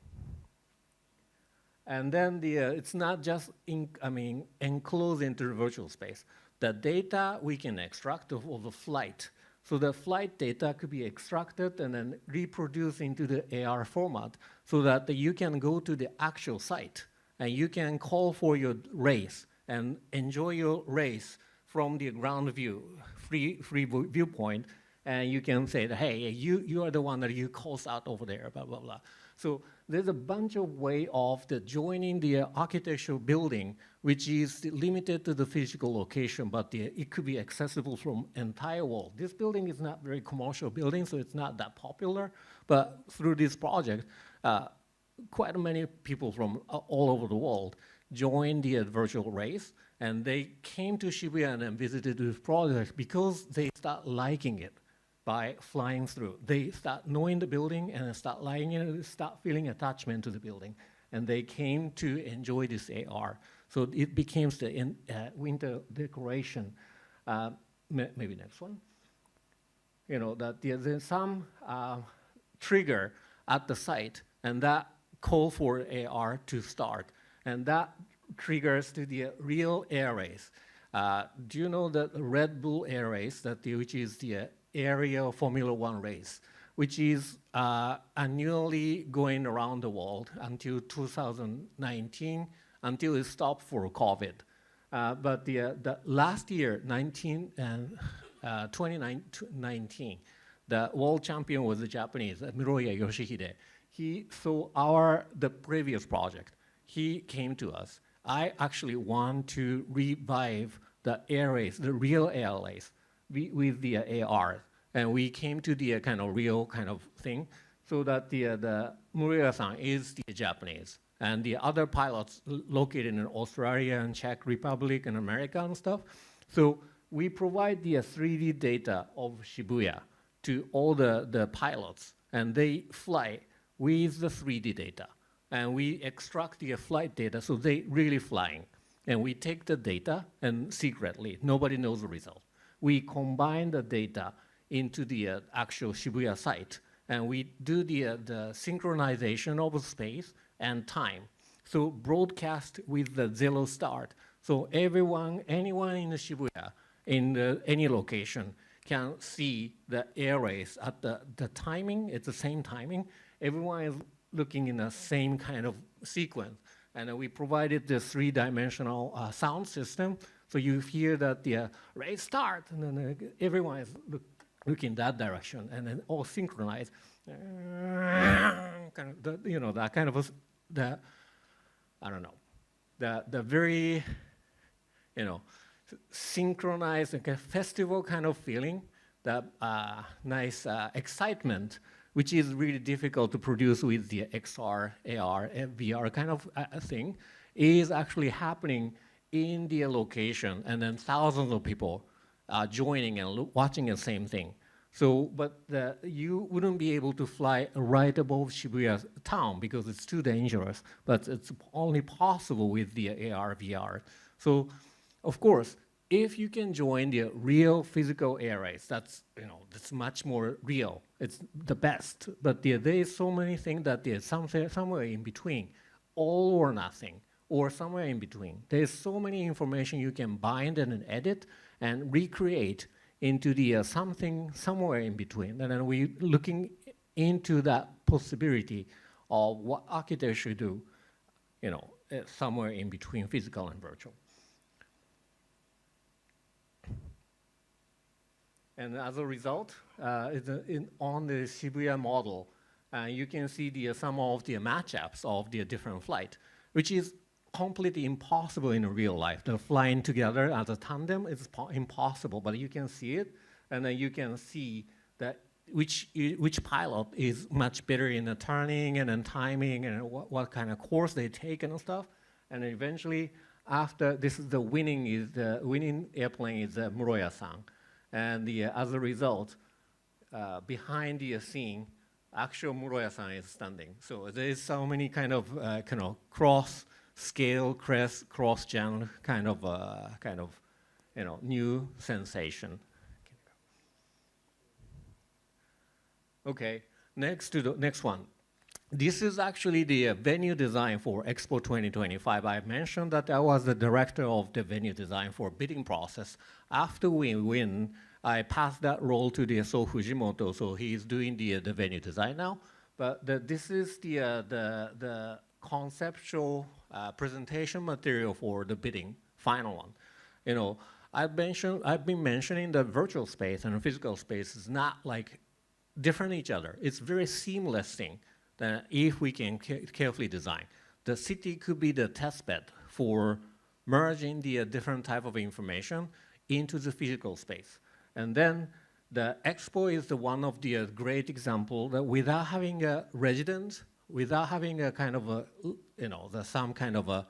And then it's not just enclosed into the virtual space. The data we can extract of the flight. So the flight data could be extracted and then reproduced into the AR format so that you can go to the actual site and you can call for your race and enjoy your race from the ground view, free viewpoint, and you can say, that, hey, you are the one that you calls out over there, blah, blah, blah. So there's a bunch of way of the joining the architectural building, which is limited to the physical location, but it could be accessible from entire world. This building is not very commercial building, so it's not that popular, but through this project, quite many people from all over the world joined the virtual race, and they came to Shibuya and visited this project because they start liking it by flying through. They start knowing the building and start liking it, start feeling attachment to the building. And they came to enjoy this AR. So it became the winter decoration. Maybe next one. You know, that there's some trigger at the site, and that call for AR to start. And that triggers to the real air race. Do you know that Red Bull air race, which is the area Formula One race, which is annually going around the world until 2019, until it stopped for COVID. But the last year, 2019, the world champion was the Japanese, Miroya Yoshihide. He saw the previous project. He came to us. I actually want to revive the air race, the real air race, with the AR. And we came to the kind of real kind of thing, so that the Muraya-san is the Japanese, and the other pilots located in Australia and Czech Republic and America and stuff. So we provide the 3D data of Shibuya to all the pilots, and they fly with the 3D data. And we extract the flight data, so they really flying. And we take the data, and secretly, nobody knows the result. We combine the data into the actual Shibuya site, and we do the synchronization of space and time. So broadcast with the zero start. So anyone in the Shibuya, in any location, can see the air race at the timing. It's the same timing. Everyone is looking in the same kind of sequence. And we provided the three-dimensional sound system. So you hear that the race start, and then everyone is looking that direction, and then all synchronized. Kind of that kind of I don't know, the very, synchronized, like a festival kind of feeling, that nice excitement, which is really difficult to produce with the XR, AR, VR kind of thing, is actually happening in the location, and then thousands of people are joining and watching the same thing. So, but you wouldn't be able to fly right above Shibuya town because it's too dangerous, but it's only possible with the AR, VR. So, of course, if you can join the real physical air race, that's much more real. It's the best. But there is so many things that there's somewhere in between, all or nothing, or somewhere in between. There's so many information you can bind and edit and recreate into the something somewhere in between. And then we're looking into that possibility of what architecture should do, somewhere in between physical and virtual. And as a result, on the Shibuya model, you can see some of the matchups of the different flight, which is completely impossible in real life. The flying together as a tandem is impossible, but you can see it, and then you can see that which pilot is much better in the turning and then timing and what kind of course they take and stuff. And eventually, after this, the winning airplane is Muroya-san. And as a result, behind the scene, actual Muroya-san is standing. So there is so many kind of cross-scale, cross-genre kind of new sensation. Okay, next one. This is actually the venue design for Expo 2025. I mentioned that I was the director of the venue design for bidding process. After we win, I passed that role to the So Fujimoto, so he's doing the venue design now. But this is the conceptual presentation material for the bidding, final one. I've been mentioning the virtual space and the physical space is not like different each other. It's very seamless thing. that if we can carefully design, the city could be the test bed for merging the different type of information into the physical space. And then the expo is the one of the great example that without having a resident, without having a kind of a, some kind of a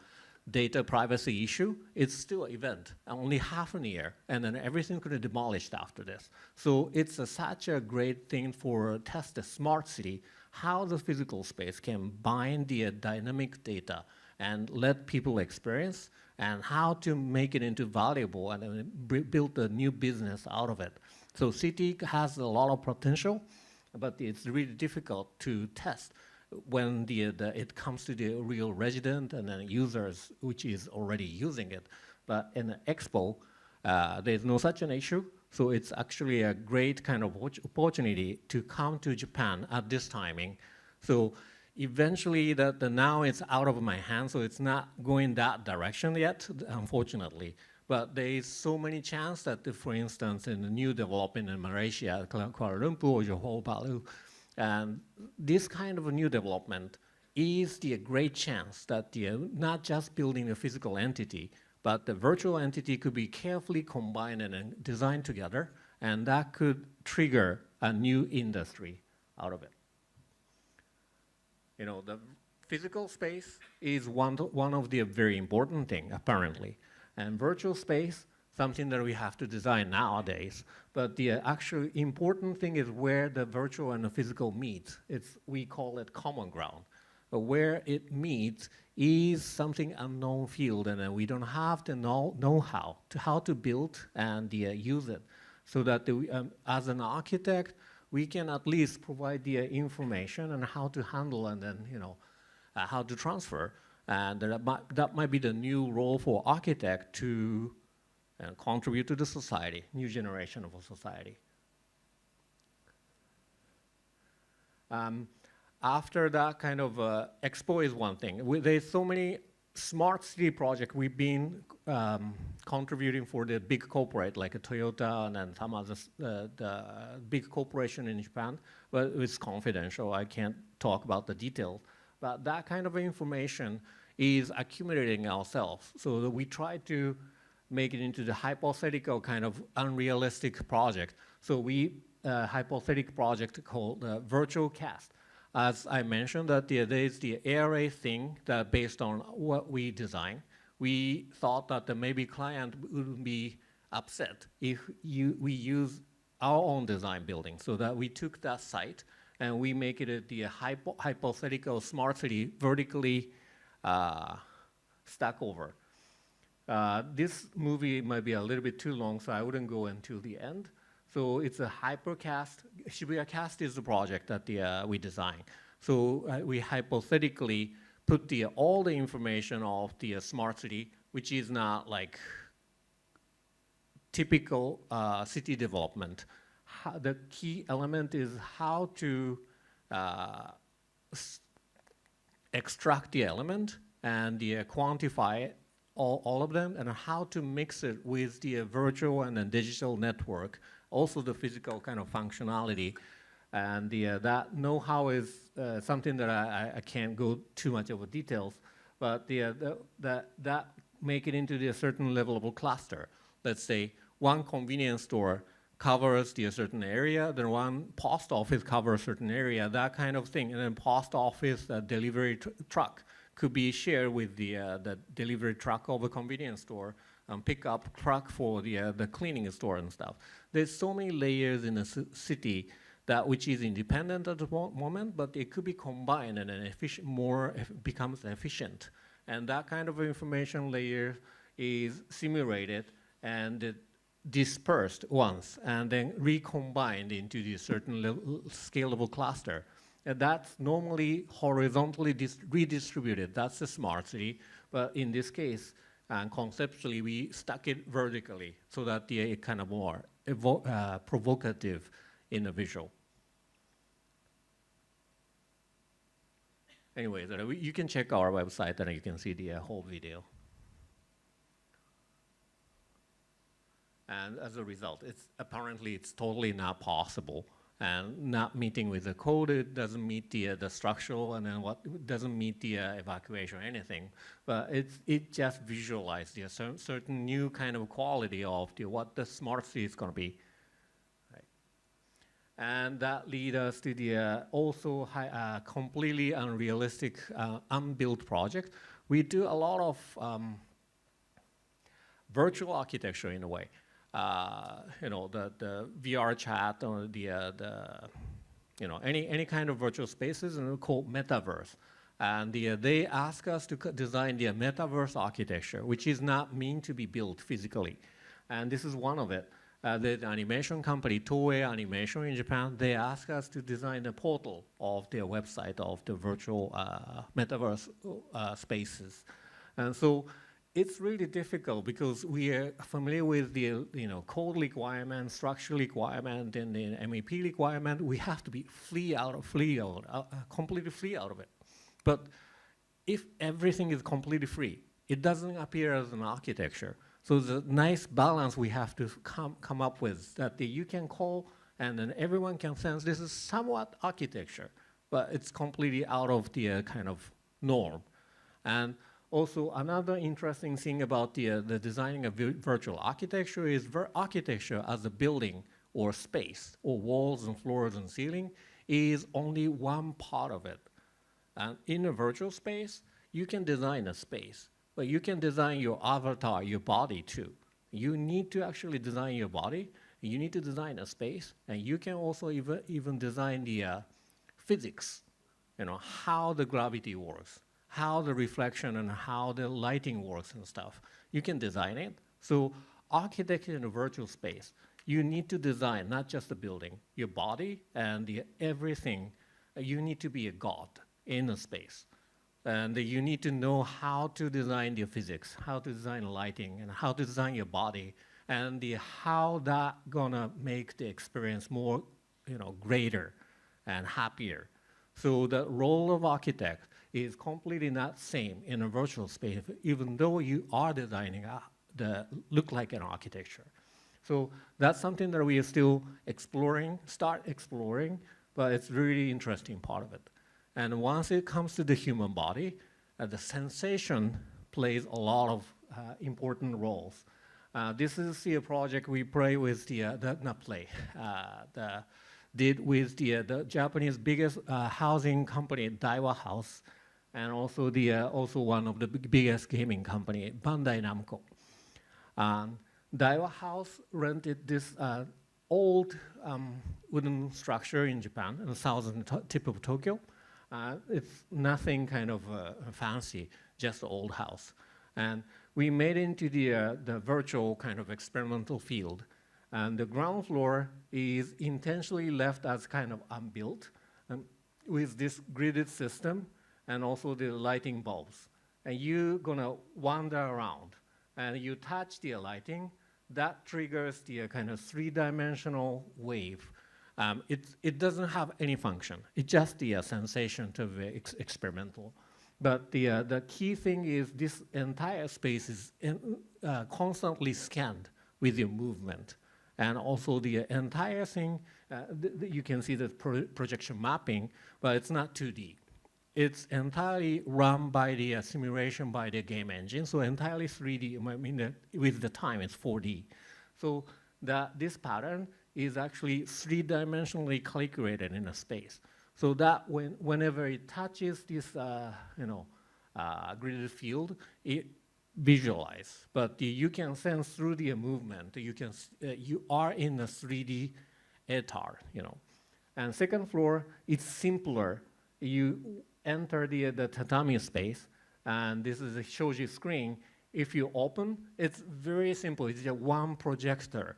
data privacy issue, it's still an event, only half a year, and then everything could be demolished after this. So it's such a great thing for test the smart city, how the physical space can bind the dynamic data and let people experience, and how to make it into valuable and build a new business out of it. So city has a lot of potential, but it's really difficult to test when it comes to the real resident and then users, which is already using it. But in the expo, there's no such an issue. So it's actually a great kind of opportunity to come to Japan at this timing. So eventually, now it's out of my hands, so it's not going that direction yet, unfortunately. But there is so many chances that, for instance, in the new development in Malaysia, Kuala Lumpur or Johor Bahru, and this kind of a new development is the great chance that not just building a physical entity, but the virtual entity could be carefully combined and designed together, and that could trigger a new industry out of it. The physical space is one of the very important thing, apparently. And virtual space, something that we have to design nowadays. But the actual important thing is where the virtual and the physical meet. We call it common ground. But where it meets is something unknown field, and then we don't have the know-how to how to build and use it. So that as an architect, we can at least provide the information on how to handle and then how to transfer. And that might be the new role for architect to contribute to the society, new generation of a society. After that kind of expo is one thing. There's so many smart city projects we've been contributing for the big corporate like a Toyota and then some other the big corporation in Japan, but it's confidential. I can't talk about the details. But that kind of information is accumulating ourselves. So that we try to make it into the hypothetical kind of unrealistic project. So we hypothetical project called virtual cast. As I mentioned, that there is the ARA thing that based on what we design. We thought that maybe client would be upset if we use our own design building. So that we took that site and we make it the hypothetical smart city vertically stack over. This movie might be a little bit too long, so I wouldn't go into the end. So it's a hypercast. Shibuya Cast is the project that we designed. So we hypothetically put all the information of the smart city, which is not like typical city development. The key element is how to extract the element and quantify all of them, and how to mix it with the virtual and the digital network, also the physical kind of functionality. And that know-how is something that I can't go too much over details, but that make it into the certain level of a cluster. Let's say one convenience store covers the certain area, then one post office covers a certain area, that kind of thing. And then post office delivery truck could be shared with the delivery truck of a convenience store, pickup truck for the cleaning store and stuff. There's so many layers in a city that which is independent at the moment, but it could be combined and then becomes efficient. And that kind of information layer is simulated and dispersed once and then recombined into the certain scalable cluster. And that's normally horizontally redistributed. That's the smart city. But in this case, conceptually, we stuck it vertically so that it kind of more provocative in the visual. Anyway, you can check our website and you can see the whole video. And as a result, apparently it's totally not possible. and not meeting with the code, it doesn't meet the structural, and then what doesn't meet the evacuation or anything. But it just visualizes the certain new kind of quality of what the smart city is going to be. Right. And that leads us to the also completely unrealistic, unbuilt project. We do a lot of virtual architecture in a way. The VR chat or any kind of virtual spaces and called metaverse. And they ask us to design the metaverse architecture, which is not meant to be built physically. And this is one of it. The animation company, Toei Animation in Japan, they ask us to design a portal of their website of the virtual metaverse spaces. And so it's really difficult because we are familiar with the code requirement, structural requirement, and the MEP requirement. We have to be completely free out of it. But if everything is completely free, it doesn't appear as an architecture. So the nice balance we have to come up with that you can call and then everyone can sense this is somewhat architecture, but it's completely out of the kind of norm. And also, another interesting thing about the designing of virtual architecture is architecture as a building or space or walls and floors and ceiling is only one part of it. And in a virtual space, you can design a space, but you can design your avatar, your body too. You need to actually design your body, you need to design a space, and you can also even design the physics, how the gravity works, how the reflection and how the lighting works and stuff. You can design it. So architecture in a virtual space, you need to design not just the building, your body and everything. You need to be a god in a space. And you need to know how to design the physics, how to design lighting, and how to design your body, and how that gonna make the experience more greater and happier. So the role of architect is completely not same in a virtual space, even though you are designing look like an architecture. So that's something that we are still start exploring, but it's really interesting part of it. And once it comes to the human body, the sensation plays a lot of important roles. This is the project we did with the Japanese biggest housing company, Daiwa House, and also one of the biggest gaming company, Bandai Namco. Daiwa House rented this old wooden structure in Japan, in the southern tip of Tokyo. It's nothing kind of fancy, just an old house. And we made it into the virtual kind of experimental field. And the ground floor is intentionally left as kind of unbuilt with this gridded system and also the lighting bulbs. And you're gonna wander around and you touch the lighting, that triggers the kind of three-dimensional wave. It doesn't have any function. It's just the sensation to be experimental. But the key thing is this entire space is constantly scanned with your movement. And also the entire thing, you can see the projection mapping, but it's not 2D. It's entirely run by the simulation by the game engine, so entirely 3D. I mean, with the time, it's 4D. So this pattern is actually three-dimensionally calculated in a space. So that whenever it touches this, gridded field, it visualizes. But you can sense through the movement. You are in a 3D ATAR, And second floor, it's simpler. You enter the tatami space, and this is a shoji screen. If you open, it's very simple. It's just one projector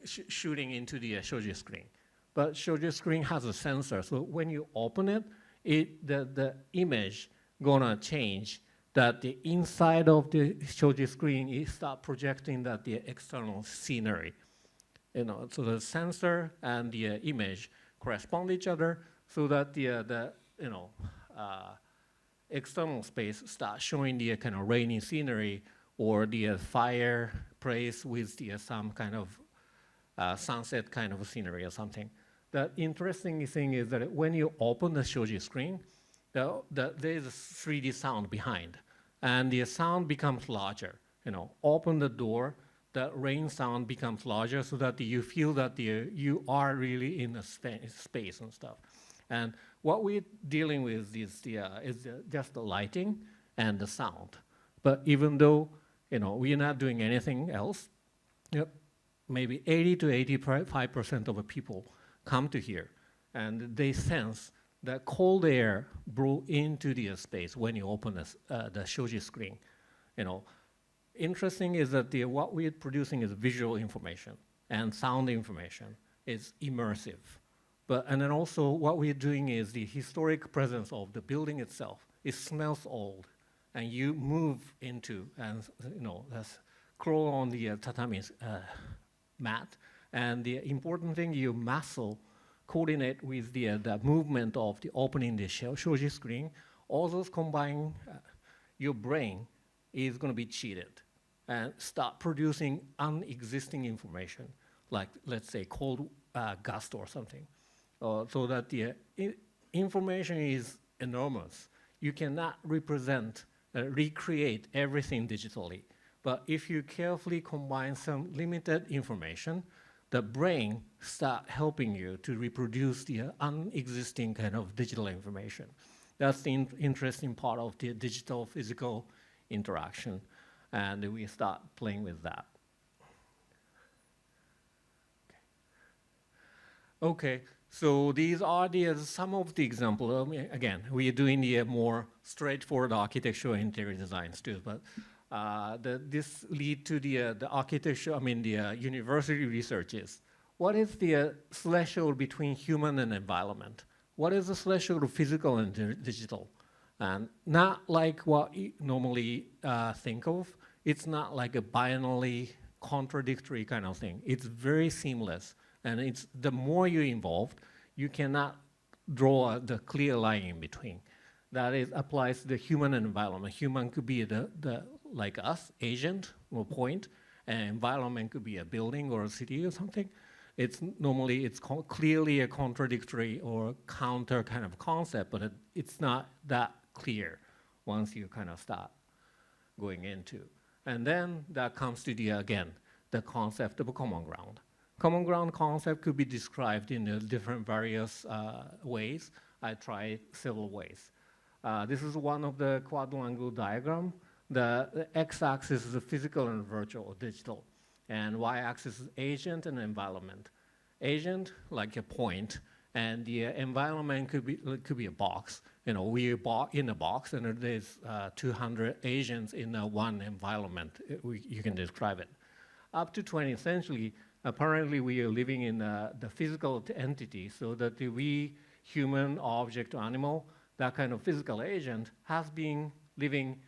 shooting into the shoji screen. But shoji screen has a sensor, so when you open it, the image gonna change. That the inside of the shoji screen is start projecting the external scenery. So the sensor and the image correspond to each other, so that the external space starts showing the kind of rainy scenery or the fireplace with some kind of sunset kind of scenery or something. the interesting thing is that when you open the shoji screen, there is a 3D sound behind, and the sound becomes larger. Open the door, the rain sound becomes larger so that you feel that you are really in a space and stuff. And what we're dealing with is just the lighting and the sound. But even though we're not doing anything else, maybe 80 to 85% of the people come to here, and they sense that cold air blew into the space when you open the shoji screen. Interesting is that what we're producing is visual information and sound information. It's immersive. And then also what we're doing is the historic presence of the building itself. It smells old, and you move into and crawl on the tatami mat. And the important thing, you muscle coordinate with the movement of the opening the shoji screen. All those combined, your brain is going to be cheated and start producing unexisting information, like let's say cold gust or something, so that the information is enormous. You cannot recreate everything digitally. But if you carefully combine some limited information, the brain start helping you to reproduce the unexisting kind of digital information. That's the interesting part of the digital-physical interaction, and we start playing with that. Okay, so these are some of the examples. Again, we are doing the more straightforward architectural interior designs too, but this lead to the architecture, the university researches. What is the threshold between human and environment? What is the threshold of physical and digital? And not like what you normally think of. It's not like a binary contradictory kind of thing. It's very seamless. And it's the more you're involved, you cannot draw the clear line in between. That applies to the human environment. Human could be like us, agent or point, and environment could be a building or a city or something. It's clearly a contradictory or counter kind of concept, but it's not that clear once you kind of start going into. And then that comes to again, the concept of a common ground. Common ground concept could be described in different various ways. I tried several ways. This is one of the quadrangle diagram. The x-axis is the physical and virtual or digital, and y-axis is agent and environment. Agent, like a point, and the environment could be a box. We are in a box, and there's 200 agents in one environment. You can describe it. Up to 20th century, apparently we are living in the physical entity, so that we, human, object, animal, that kind of physical agent has been living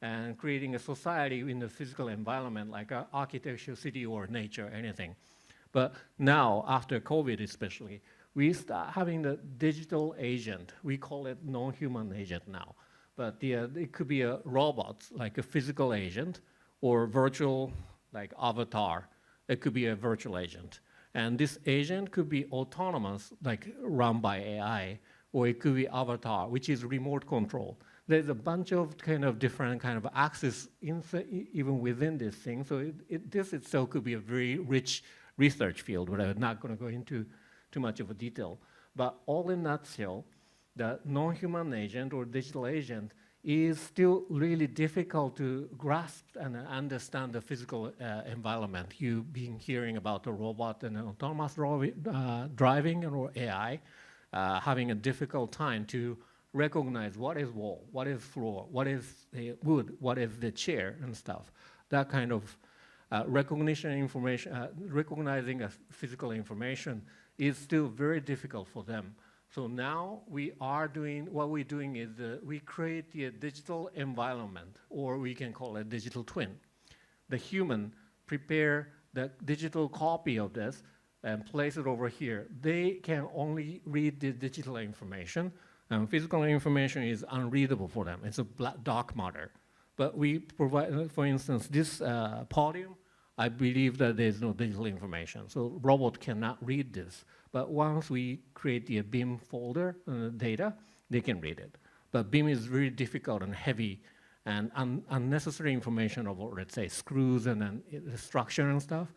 and creating a society in the physical environment, like architecture, city, or nature, anything. But now, after COVID especially, we start having the digital agent. We call it non-human agent now. But it could be a robot, like a physical agent, or virtual, like avatar. It could be a virtual agent. And this agent could be autonomous, like run by AI, or it could be avatar, which is remote control. There's a bunch of different kind of axes even within this thing. So this itself could be a very rich research field, but I'm not going to go into too much of a detail. But all in a nutshell, the non-human agent or digital agent is still really difficult to grasp and understand the physical environment. You've been hearing about the robot and autonomous driving or AI, having a difficult time to recognize what is wall, what is floor, what is the wood, what is the chair and stuff. That kind of recognition information, recognizing a physical information is still very difficult for them. So now what we're doing is we create the digital environment, or we can call it digital twin. The human prepare the digital copy of this and place it over here. They can only read the digital information, and physical information is unreadable for them. It's a dark matter. But we provide, for instance, this podium, I believe that there's no digital information. So robot cannot read this. But once we create the BIM folder data, they can read it. But BIM is very difficult and heavy, and unnecessary information of, let's say, screws and then the structure and stuff.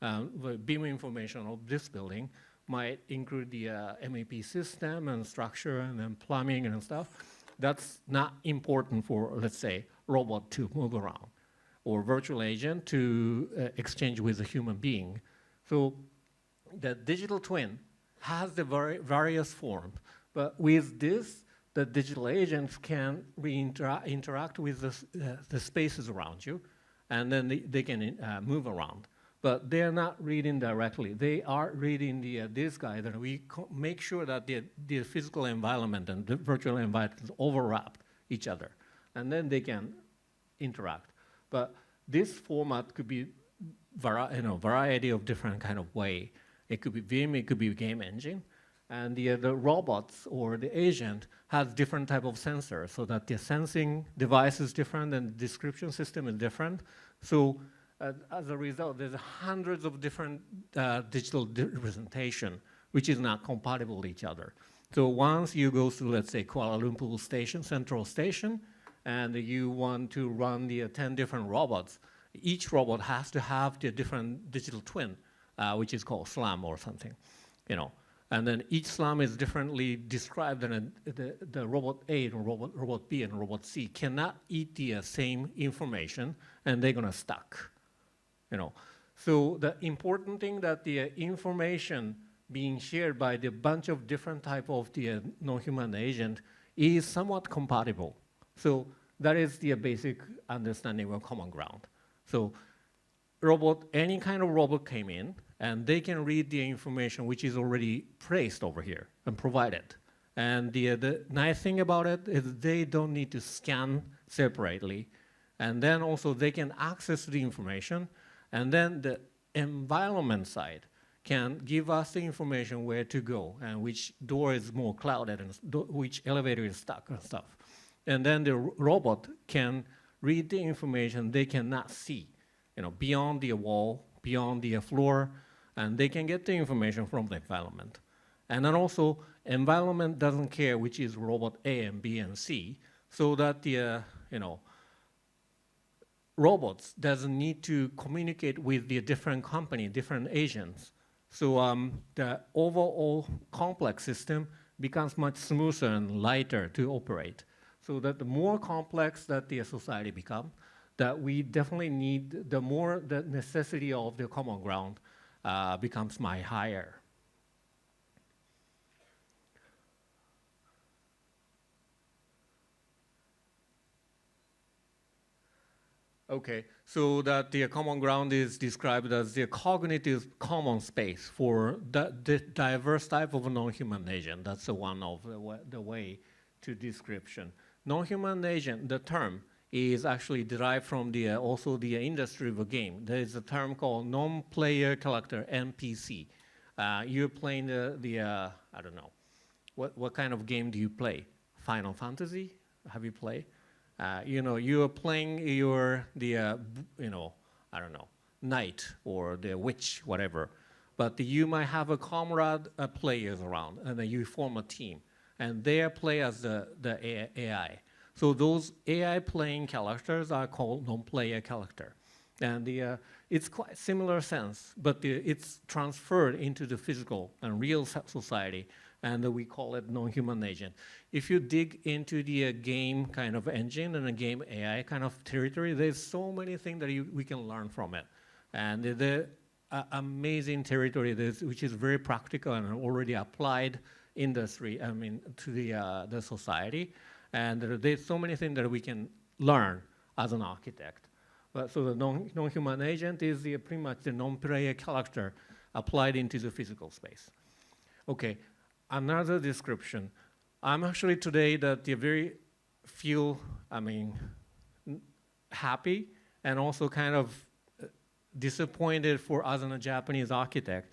The BIM information of this building might include the MEP system and structure and then plumbing and stuff. That's not important for, let's say, robot to move around or virtual agent to exchange with a human being. So the digital twin has the various forms, but with this, the digital agents can interact with the spaces around you, and then they can move around. But they're not reading directly. They are reading this guy that we make sure that the physical environment and the virtual environment overlap each other, and then they can interact. But this format could be variety of different kind of way. It could be Vim, it could be game engine, and the robots or the agent has different type of sensors, so that the sensing device is different and the description system is different. So as a result, there's hundreds of different digital representation, which is not compatible with each other. So once you go to, let's say, Kuala Lumpur station, central station, and you want to run the 10 different robots, each robot has to have the different digital twin, which is called SLAM or something, And then each SLAM is differently described, and the robot A and robot B and robot C cannot eat the same information, and they're gonna stuck, So the important thing that the information being shared by the bunch of different type of the non-human agent is somewhat compatible. So that is the basic understanding of common ground. So any kind of robot came in, and they can read the information which is already placed over here and provided. And the nice thing about it is they don't need to scan separately. And then also they can access the information, and then the environment side can give us the information where to go and which door is more crowded and which elevator is stuck and stuff. And then the robot can read the information they cannot see, beyond the wall, beyond the floor, and they can get the information from the environment. And then also, environment doesn't care which is robot A and B and C, so that the, robots doesn't need to communicate with the different company, different agents. So the overall complex system becomes much smoother and lighter to operate. So that the more complex that the society becomes, that we definitely need, the more the necessity of the common ground becomes much higher. Okay, so that the common ground is described as the cognitive common space for the diverse type of non-human agent. That's one of the way to description. Non-human agent, the term, is actually derived from also the industry of a game. There is a term called non-player character, NPC. You're playing I don't know, what kind of game do you play? Final Fantasy? Have you played? You're playing I don't know, knight or the witch, whatever. But you might have a comrade players around, and then you form a team. And they play as the AI. So those AI playing characters are called non-player character. And it's quite similar sense, but it's transferred into the physical and real society, and we call it non-human agent. If you dig into the game kind of engine and a game AI kind of territory, there's so many things that we can learn from it. And the amazing territory which is very practical and already applied industry, to the society. And there's so many things that we can learn as an architect. But so the non-human agent is pretty much the non-player character applied into the physical space. Okay, another description. I'm actually today feel happy and also kind of disappointed as a Japanese architect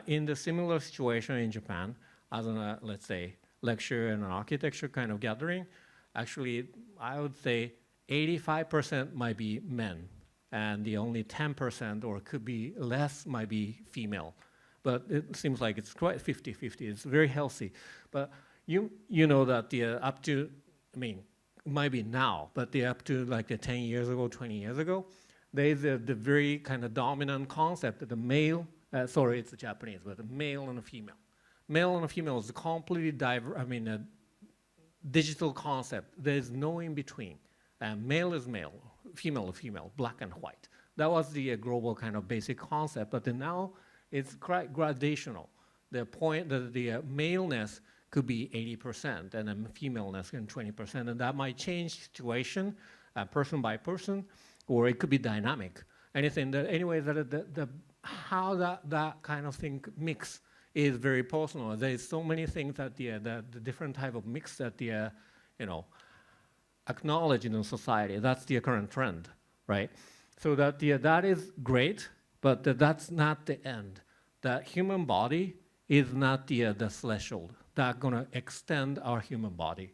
in the similar situation in Japan as let's say, lecture and an architecture kind of gathering. Actually, I would say 85% might be men, and the only 10% or could be less might be female. but it seems like it's quite 50-50. It's very healthy. But you know that the up to, I mean, it might be now, but the up to like the 10 years ago, 20 years ago, there's the very kind of dominant concept that the male, sorry, it's the Japanese, but the male and a female. Male and a female is a completely digital concept. There's no in between. Male is male, female is female, black and white. That was the global kind of basic concept, but then now it's quite gradational. The point that the maleness could be 80% and then femaleness in 20%, and that might change situation person by person, or it could be dynamic. Anything that, anyway, how that kind of thing mix is very personal. There's so many things that the different type of mix that acknowledge in society. That's the current trend, right? So that that is great, but that's not the end. The human body is not the threshold that's gonna extend our human body.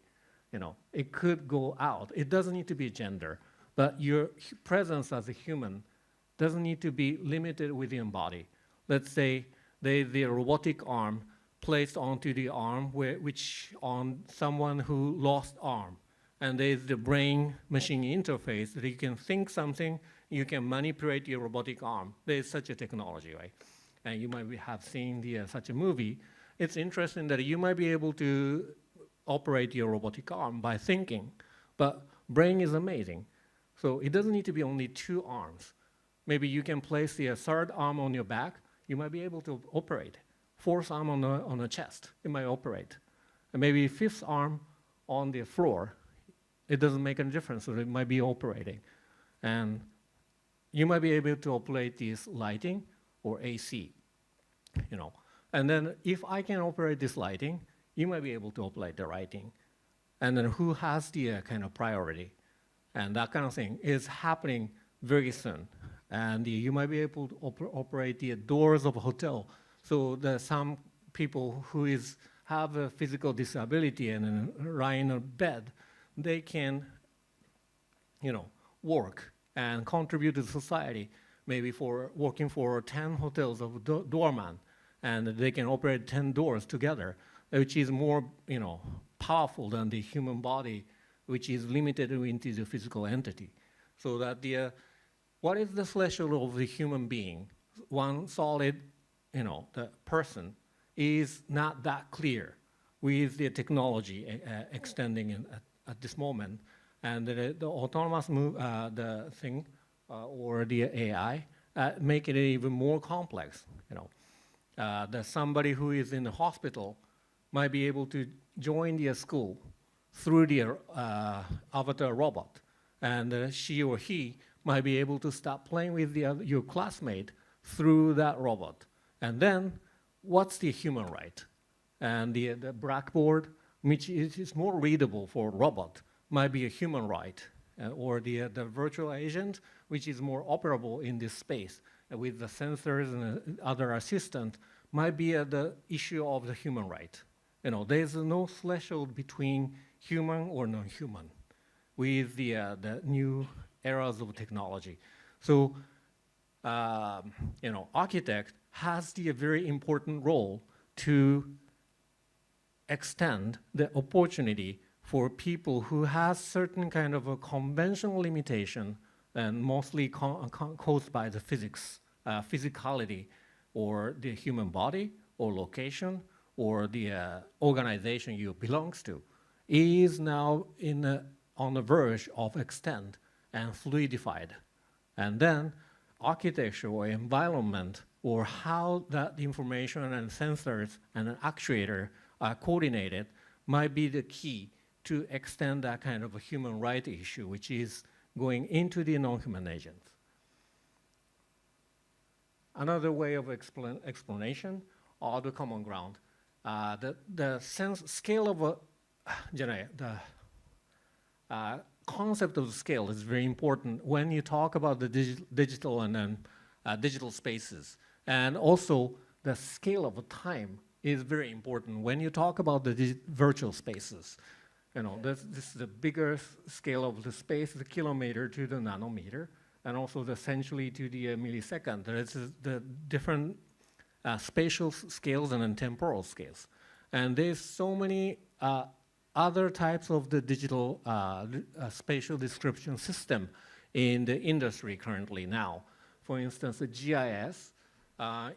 It could go out. It doesn't need to be gender, but your presence as a human doesn't need to be limited within body. Let's say the robotic arm placed onto the arm, which on someone who lost arm. And there's the brain-machine interface that you can think something, you can manipulate your robotic arm. There's such a technology, right? And you might have seen such a movie. It's interesting that you might be able to operate your robotic arm by thinking, but brain is amazing. So it doesn't need to be only 2 arms. Maybe you can place the third arm on your back, you might be able to operate. 4th arm on the chest, it might operate. And maybe 5th arm on the floor, it doesn't make any difference, so it might be operating. And you might be able to operate this lighting or AC, And then if I can operate this lighting, you might be able to operate the lighting. And then who has the kind of priority? And that kind of thing is happening very soon. And you might be able to operate the doors of a hotel. So there's some people who have a physical disability and lie in a bed, they can, work and contribute to society, maybe for working for 10 hotels of doorman, and they can operate 10 doors together, which is more, powerful than the human body, which is limited into the physical entity. So that what is the threshold of the human being? One solid, the person is not that clear with the technology extending at this moment. And the autonomous the thing or the AI make it even more complex. That somebody who is in the hospital might be able to join the school through the avatar robot, and she or he might be able to start playing with your classmate through that robot. And then, what's the human right? And the blackboard, which is more readable for a robot, might be a human right, or the virtual agent, which is more operable in this space with the sensors and other assistants, might be the issue of the human right. There's no threshold between human or non-human with the new eras of technology. So, architect has the very important role to extend the opportunity for people who have certain kind of a conventional limitation, and mostly caused by the physics, physicality, or the human body, or location, or the organization you belongs to, is now on the verge of extend and fluidified. And then architecture or environment, or how that information and sensors and an actuator are coordinated, might be the key to extend that kind of a human right issue, which is going into the non-human agents. Another way of explanation are the common ground. The scale of the concept of scale is very important when you talk about the digital and then digital spaces. And also the scale of time is very important when you talk about the virtual spaces. This is the bigger scale of the space, the kilometer to the nanometer, and also the century to the millisecond. There is the different spatial scales and then temporal scales. And there's so many other types of the digital spatial description system in the industry currently now. For instance, the GIS,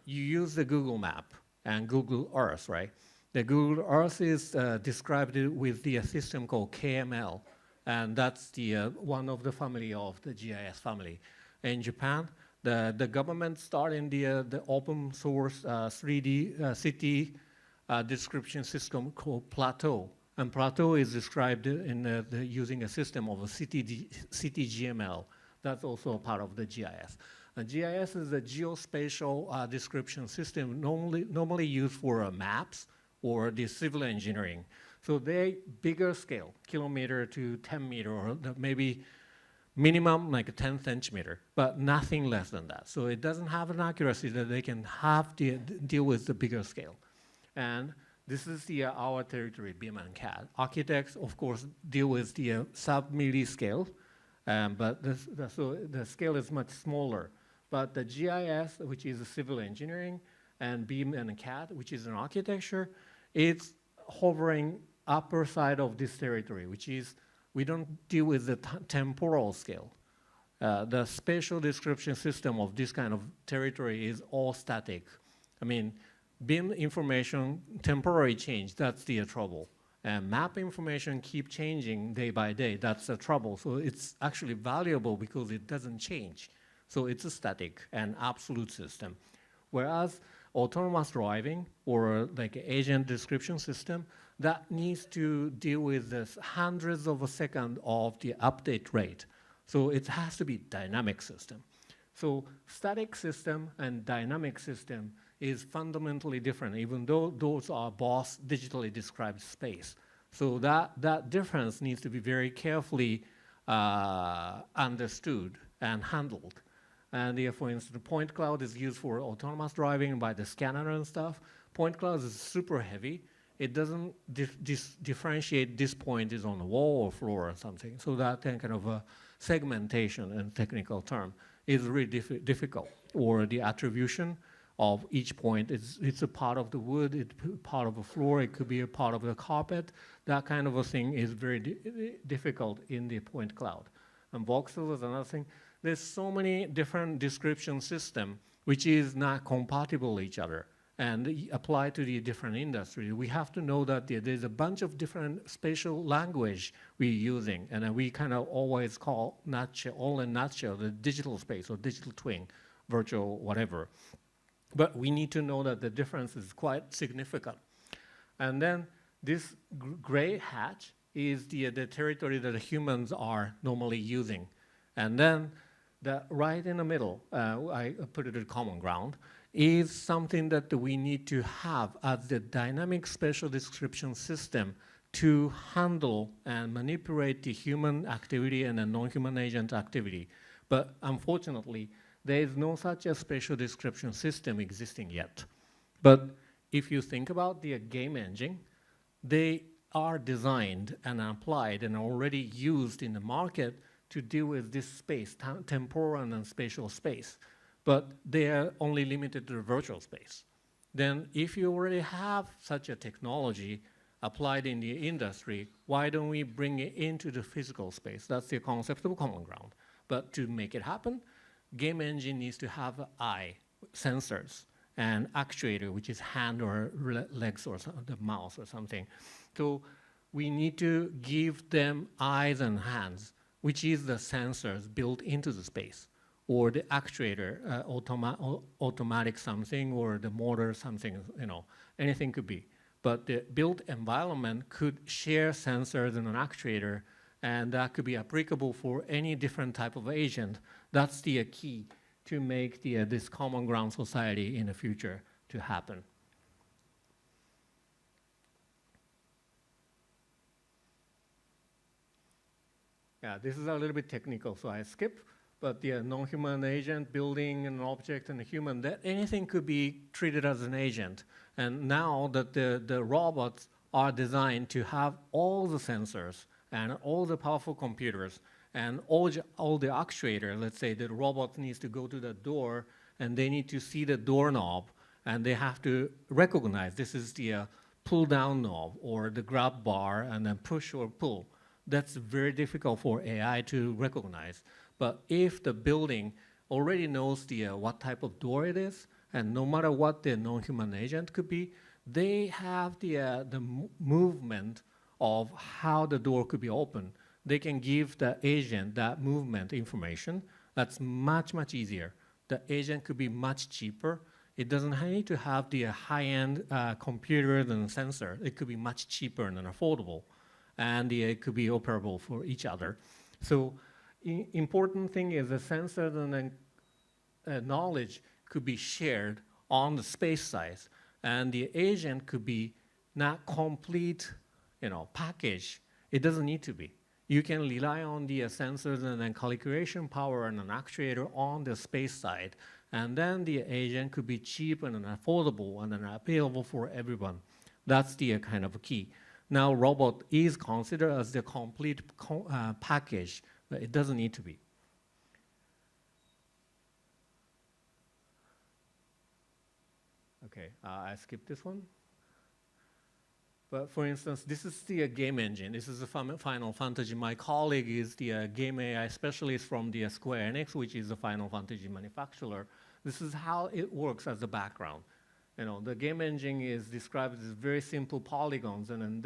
you use the Google Map and Google Earth, right? The Google Earth is described with the system called KML, and that's the one of the family of the GIS family. In Japan, the government started the open source 3D city description system called Plateau. And Plateau is described in using a system of a city GML. That's also a part of the GIS. GIS is a geospatial description system normally used for maps or the civil engineering. So they bigger scale, kilometer to 10 meter, or maybe minimum like a 10 centimeter, but nothing less than that. So it doesn't have an accuracy that they can have to deal with the bigger scale. And this is our territory, BIM and CAD. Architects, of course, deal with the sub-milli scale, but so the scale is much smaller. But the GIS, which is civil engineering, and BIM and CAD, which is an architecture, it's hovering upper side of this territory, which is we don't deal with the temporal scale. The spatial description system of this kind of territory is all static. I mean, BIM information, temporary change, that's the trouble. And map information keep changing day by day, that's the trouble. So it's actually valuable because it doesn't change. So it's a static and absolute system. Whereas autonomous driving or like agent description system, that needs to deal with this hundreds of a second of the update rate. So it has to be dynamic system. So static system and dynamic system is fundamentally different, even though those are both digitally described space. So that difference needs to be very carefully understood and handled. And for instance, the point cloud is used for autonomous driving by the scanner and stuff. Point cloud is super heavy. It doesn't differentiate this point is on the wall or floor or something. So that kind of segmentation in technical term is really difficult. Or the attribution of each point, it's a part of the wood, it's part of the floor, it could be a part of the carpet. That kind of a thing is very difficult in the point cloud. And voxel is another thing. There's so many different description systems which is not compatible with each other and apply to the different industry. We have to know that there's a bunch of different spatial language we're using, and we kind of always call all in nutshell the digital space or digital twin, virtual whatever. But we need to know that the difference is quite significant. And then this gray hatch is the territory that the humans are normally using. And then right in the middle, I put it at common ground, is something that we need to have as the dynamic spatial description system to handle and manipulate the human activity and the non-human agent activity. But unfortunately, there is no such a spatial description system existing yet. But if you think about the game engine, they are designed and applied and already used in the market to deal with this space, temporal and spatial space. But they are only limited to the virtual space. Then if you already have such a technology applied in the industry, why don't we bring it into the physical space? That's the concept of common ground. But to make it happen, game engine needs to have eye, sensors, and actuator, which is hand or legs or the mouse or something. So we need to give them eyes and hands, which is the sensors built into the space, or the actuator, automatic something, or the motor something, anything could be. But the built environment could share sensors and an actuator, and that could be applicable for any different type of agent. That's the key to make this common ground society in the future to happen. Yeah, this is a little bit technical, so I skip. But the non-human agent, building an object and a human, that anything could be treated as an agent. And now that the robots are designed to have all the sensors and all the powerful computers and all the actuators, let's say the robot needs to go to the door and they need to see the doorknob and they have to recognize this is the pull down knob or the grab bar and then push or pull. That's very difficult for AI to recognize. But if the building already knows what type of door it is, and no matter what the non-human agent could be, they have the movement of how the door could be opened. They can give the agent that movement information. That's much, much easier. The agent could be much cheaper. It doesn't need to have the high-end computers and sensor. It could be much cheaper and affordable. And it could be operable for each other. So important thing is the sensors and then knowledge could be shared on the space size. And the agent could be not complete package. It doesn't need to be. You can rely on the sensors and then calculation power and an actuator on the space side. And then the agent could be cheap and affordable and then available for everyone. That's the kind of key. Now, robot is considered as the complete package, but it doesn't need to be. Okay, I skipped this one. But for instance, this is the game engine. This is the Final Fantasy. My colleague is the game AI specialist from the Square Enix, which is the Final Fantasy manufacturer. This is how it works as a background. The game engine is described as very simple polygons, and then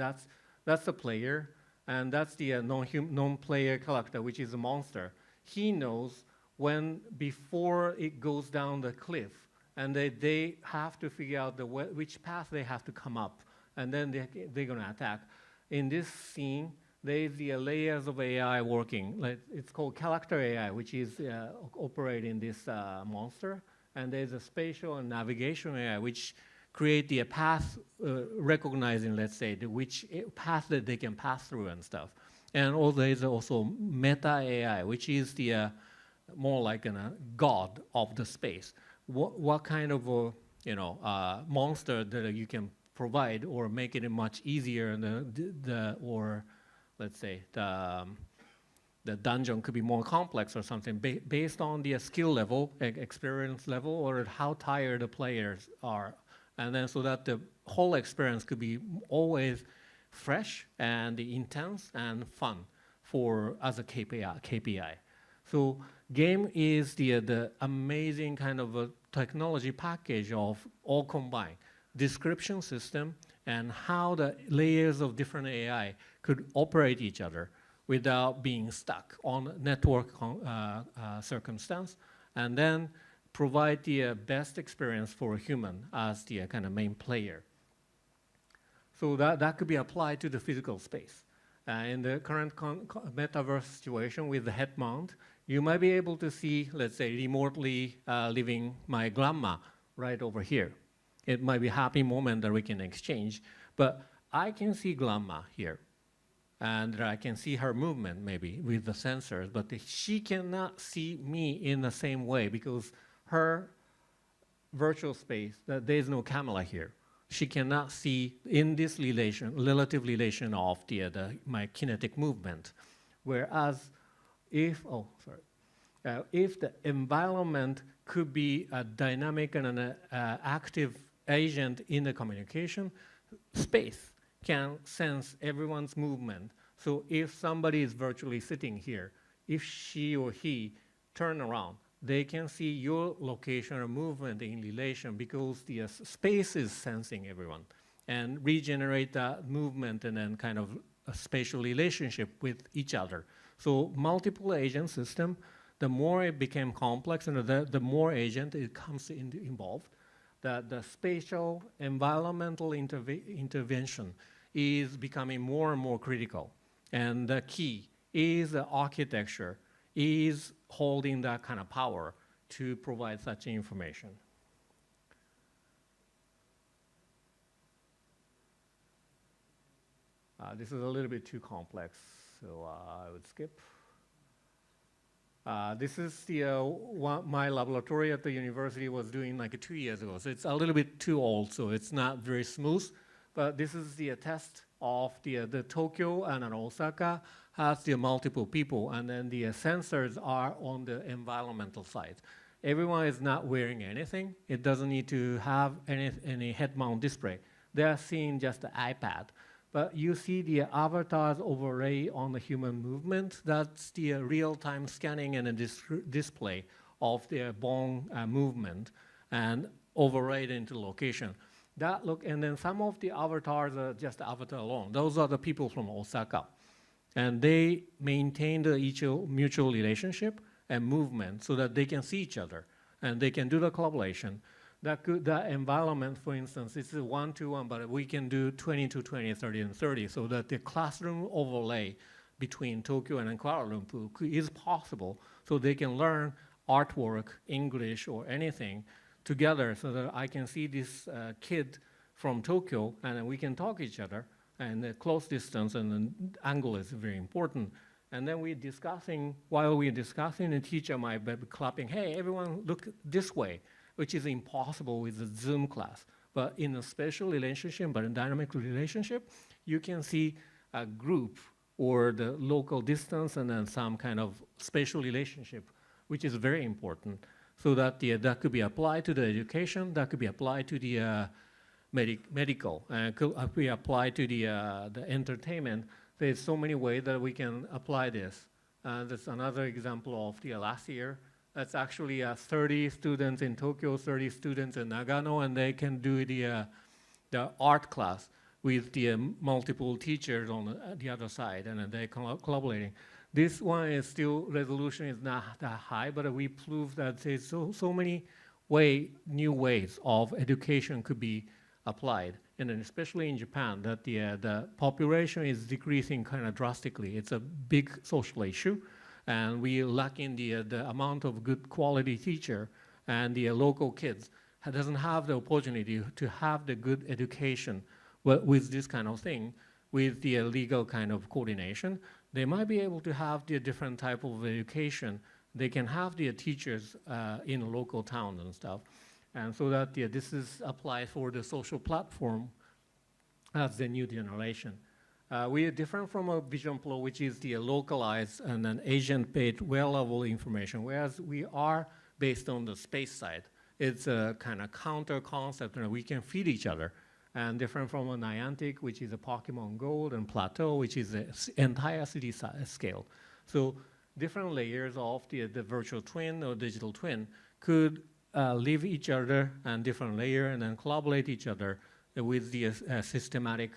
that's the player, and that's the non-player character, which is a monster. He knows when before it goes down the cliff, and they have to figure out which path they have to come up, and then they're going to attack. In this scene, there's the layers of AI working. It's called character AI, which is operating this monster. And there's a spatial and navigation AI, which create the path recognizing, let's say, which path that they can pass through and stuff. And there's also meta AI, which is the more like a god of the space. What kind of monster that you can provide or make it much easier, or let's say the dungeon could be more complex or something based on the skill level, experience level, or how tired the players are. And then so that the whole experience could be always fresh and intense and fun as a KPI. So game is the amazing kind of a technology package of all combined. Description system and how the layers of different AI could operate each other without being stuck on network circumstance, and then provide the best experience for a human as the kind of main player. So that could be applied to the physical space. In the current metaverse situation with the head mount, you might be able to see, let's say, remotely living my grandma right over here. It might be a happy moment that we can exchange, but I can see grandma here. And I can see her movement maybe with the sensors, but she cannot see me in the same way because her virtual space, there's no camera here. She cannot see in this relative relation of my kinetic movement. Whereas if the environment could be a dynamic and an active agent in the communication, space can sense everyone's movement. So if somebody is virtually sitting here, if she or he turn around, they can see your location or movement in relation because the space is sensing everyone and regenerate that movement and then kind of a spatial relationship with each other. So multiple agent system, the more it became complex and the more agent it comes involved, the spatial environmental intervention is becoming more and more critical. And the key is the architecture is holding that kind of power to provide such information. This is a little bit too complex, so I would skip. This is what my laboratory at the university was doing like 2 years ago. So it's a little bit too old, so it's not very smooth. But this is the test of the Tokyo and Osaka has the multiple people, and then the sensors are on the environmental side. everyone is not wearing anything. It doesn't need to have any head-mount display. They are seeing just the iPad. But you see the avatars overlay on the human movement. That's the real-time scanning and a display of their bone movement and overlaid into location. That look, and then some of the avatars are just avatar alone. Those are the people from Osaka. And they maintain the mutual relationship and movement so that they can see each other and they can do the collaboration. That environment, for instance, is 1-to-1, but we can do 20-20, 30-30, so that the classroom overlay between Tokyo and Kuala Lumpur is possible, so they can learn artwork, English, or anything together, so that I can see this kid from Tokyo, and then we can talk to each other, and the close distance and the angle is very important. And then we're discussing, while we're discussing, the teacher might be clapping, hey, everyone look this way, which is impossible with the Zoom class. But in a spatial relationship, but a dynamic relationship, you can see a group or the local distance and then some kind of spatial relationship, which is very important. So that that could be applied to the education, that could be applied to the medical, could be applied to the entertainment. There's so many ways that we can apply this. That's another example of the last year. That's actually 30 students in Tokyo, 30 students in Nagano, and they can do the art class with the multiple teachers on the other side, and they're collaborating. This one is still, resolution is not that high, but we proved that there's so many new ways of education could be applied. And then especially in Japan, that the population is decreasing kind of drastically. It's a big social issue. And we lack in the amount of good quality teacher, and the local kids doesn't have the opportunity to have the good education with this kind of thing, with the legal kind of coordination. They might be able to have the different type of education. They can have the teachers in a local town and stuff. And so that this is applied for the social platform as the new generation. We are different from a Vision Pro, which is the localized and an agent-based well-level information, whereas we are based on the space side. It's a kind of counter concept, and we can feed each other. And different from a Niantic, which is a Pokemon Gold, and Plateau, which is an entire city scale. So different layers of the virtual twin or digital twin could live each other and different layer, and then collaborate each other with the systematic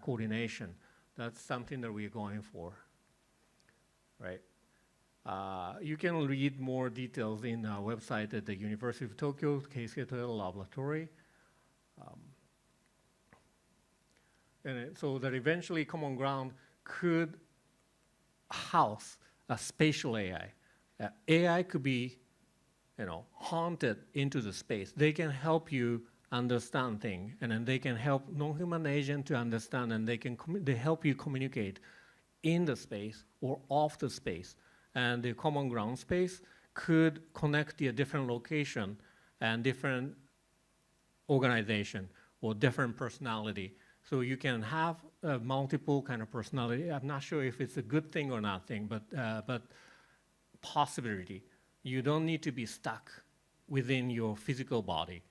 coordination. That's something that we're going for, right? You can read more details in our website at the University of Tokyo, Keisuke Toyoda Laboratory. So that eventually Common Ground could house a spatial AI. AI could be, haunted into the space. They can help you understand things, and then they can help non-human agent to understand, and they help you communicate in the space or off the space. And the Common Ground space could connect the different location and different organization or different personality. So you can have multiple kind of personality. I'm not sure if it's a good thing or not thing, but possibility. You don't need to be stuck within your physical body.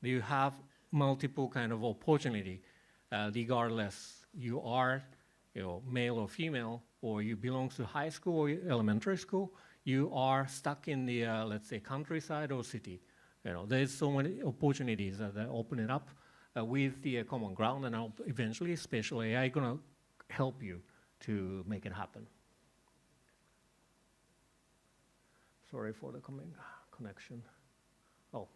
You have multiple kind of opportunity, regardless you are male or female, or you belong to high school or elementary school, you are stuck in the, let's say, countryside or city. There's so many opportunities that open it up with the Common Ground, and eventually spatial AI gonna help you to make it happen. Sorry for the connection. Oh.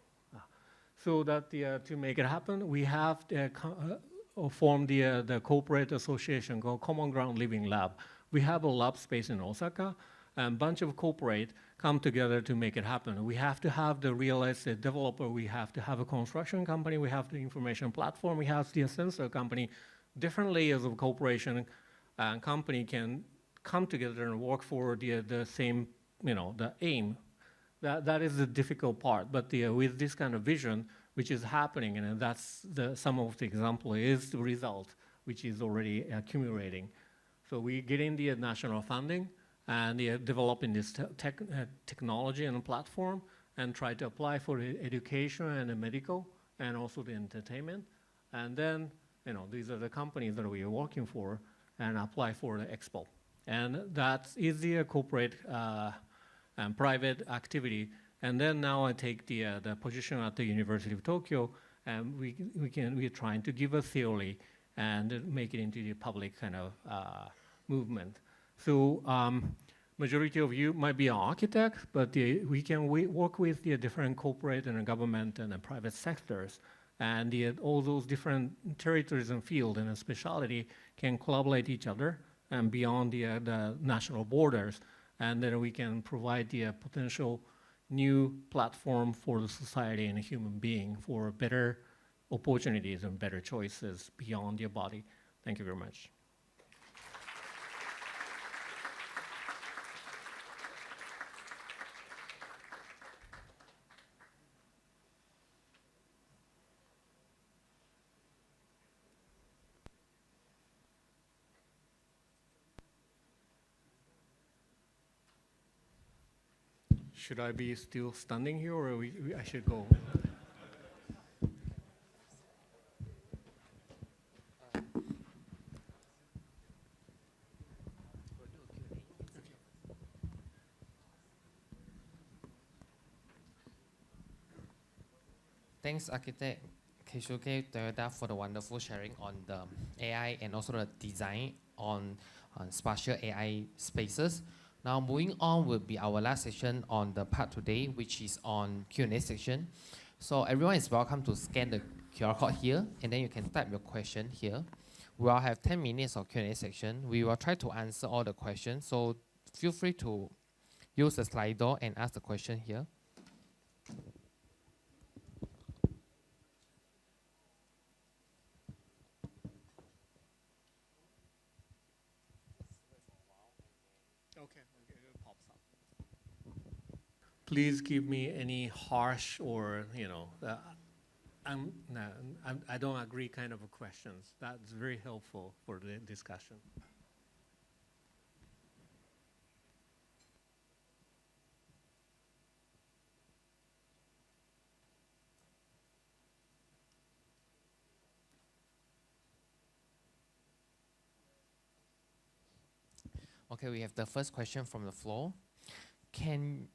So that to make it happen, we have formed the corporate association called Common Ground Living Lab. We have a lab space in Osaka, and a bunch of corporate come together to make it happen. We have to have the real estate developer, we have to have a construction company, we have the information platform, we have the sensor company. Different layers of corporation and company can come together and work for the same, the aim. That is the difficult part, but with this kind of vision, which is happening, and that's some of the example is the result, which is already accumulating. So we get in the national funding, and developing this technology and platform, and try to apply for the education and the medical and also the entertainment. And then, these are the companies that we are working for and apply for the expo. And that is the corporate and private activity. And then now I take the position at the University of Tokyo, and we're trying to give a theory and make it into the public kind of movement. So majority of you might be an architect, but we can work with the different corporate and government and the private sectors. And all those different territories and field and specialty can collaborate each other and beyond the national borders. And then we can provide the potential new platform for the society and a human being for better opportunities and better choices beyond your body. Thank you very much. Should I be still standing here, or I should go? Thanks, Architect Keisuke Toyoda, for the wonderful sharing on the AI and also the design on spatial AI spaces. Now, moving on will be our last session on the part today, which is on Q&A section. So everyone is welcome to scan the QR code here, and then you can type your question here. We'll have 10 minutes of Q&A section. We will try to answer all the questions, so feel free to use the Slido and ask the question here. Okay, it pops up. Please give me any harsh or, I don't agree kind of questions. That's very helpful for the discussion. Okay, we have the first question from the floor. Can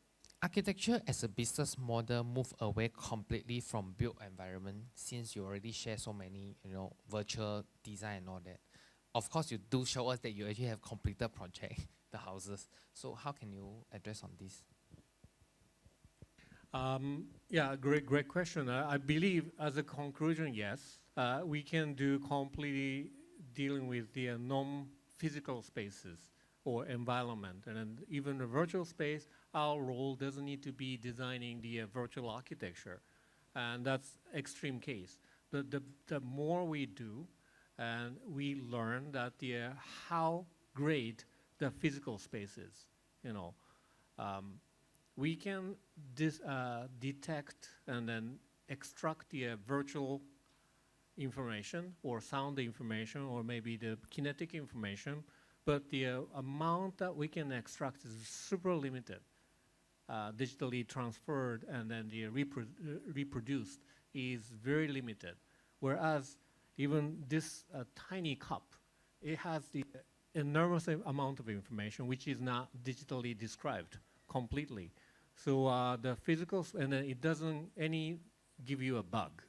architecture as a business model move away completely from built environment, since you already share so many, virtual design and all that? Of course, you do show us that you actually have completed project, the houses. So how can you address on this? Yeah, great question. I believe as a conclusion, yes, we can do completely dealing with the non-physical spaces or environment. And then even the virtual space, our role doesn't need to be designing the virtual architecture. And that's extreme case. The more we do, and we learn that how great the physical space is, we can detect and then extract the virtual information or sound information or maybe the kinetic information, but the amount that we can extract is super limited, digitally transferred and then the reproduced is very limited. Whereas even this tiny cup, it has the enormous amount of information which is not digitally described completely. So the physical, and it doesn't give you a bug,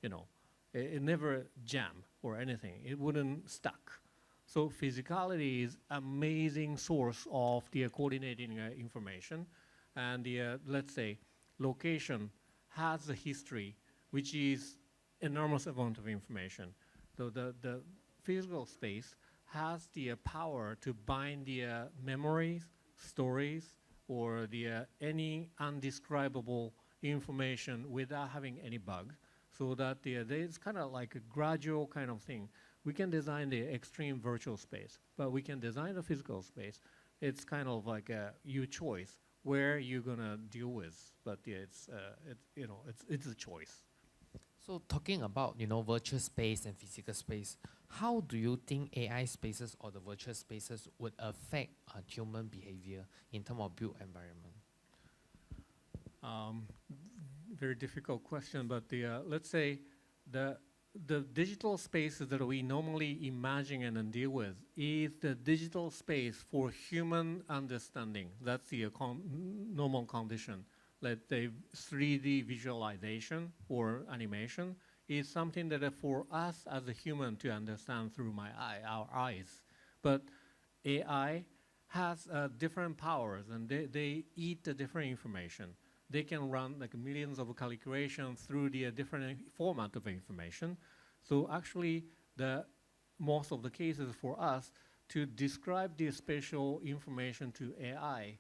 It never jam or anything. It wouldn't stuck. So physicality is amazing source of the coordinating information. And let's say, location has a history, which is enormous amount of information. So the physical space has the power to bind the memories, stories, or the any undescribable information without having any bug, so that there's kind of like a gradual kind of thing. We can design the extreme virtual space, but we can design the physical space. It's kind of like your choice where you're gonna deal with, but it's a choice. So talking about, virtual space and physical space, how do you think AI spaces or the virtual spaces would affect human behavior in terms of built environment? Um, Very difficult question, but let's say the digital spaces that we normally imagine and then deal with is the digital space for human understanding. That's the normal condition. Let's say 3D visualization or animation is something that for us as a human to understand through our eyes. But AI has different powers, and they eat the different information. They can run like millions of calculations through the different format of information. So actually, most of the cases for us to describe the spatial information to AI,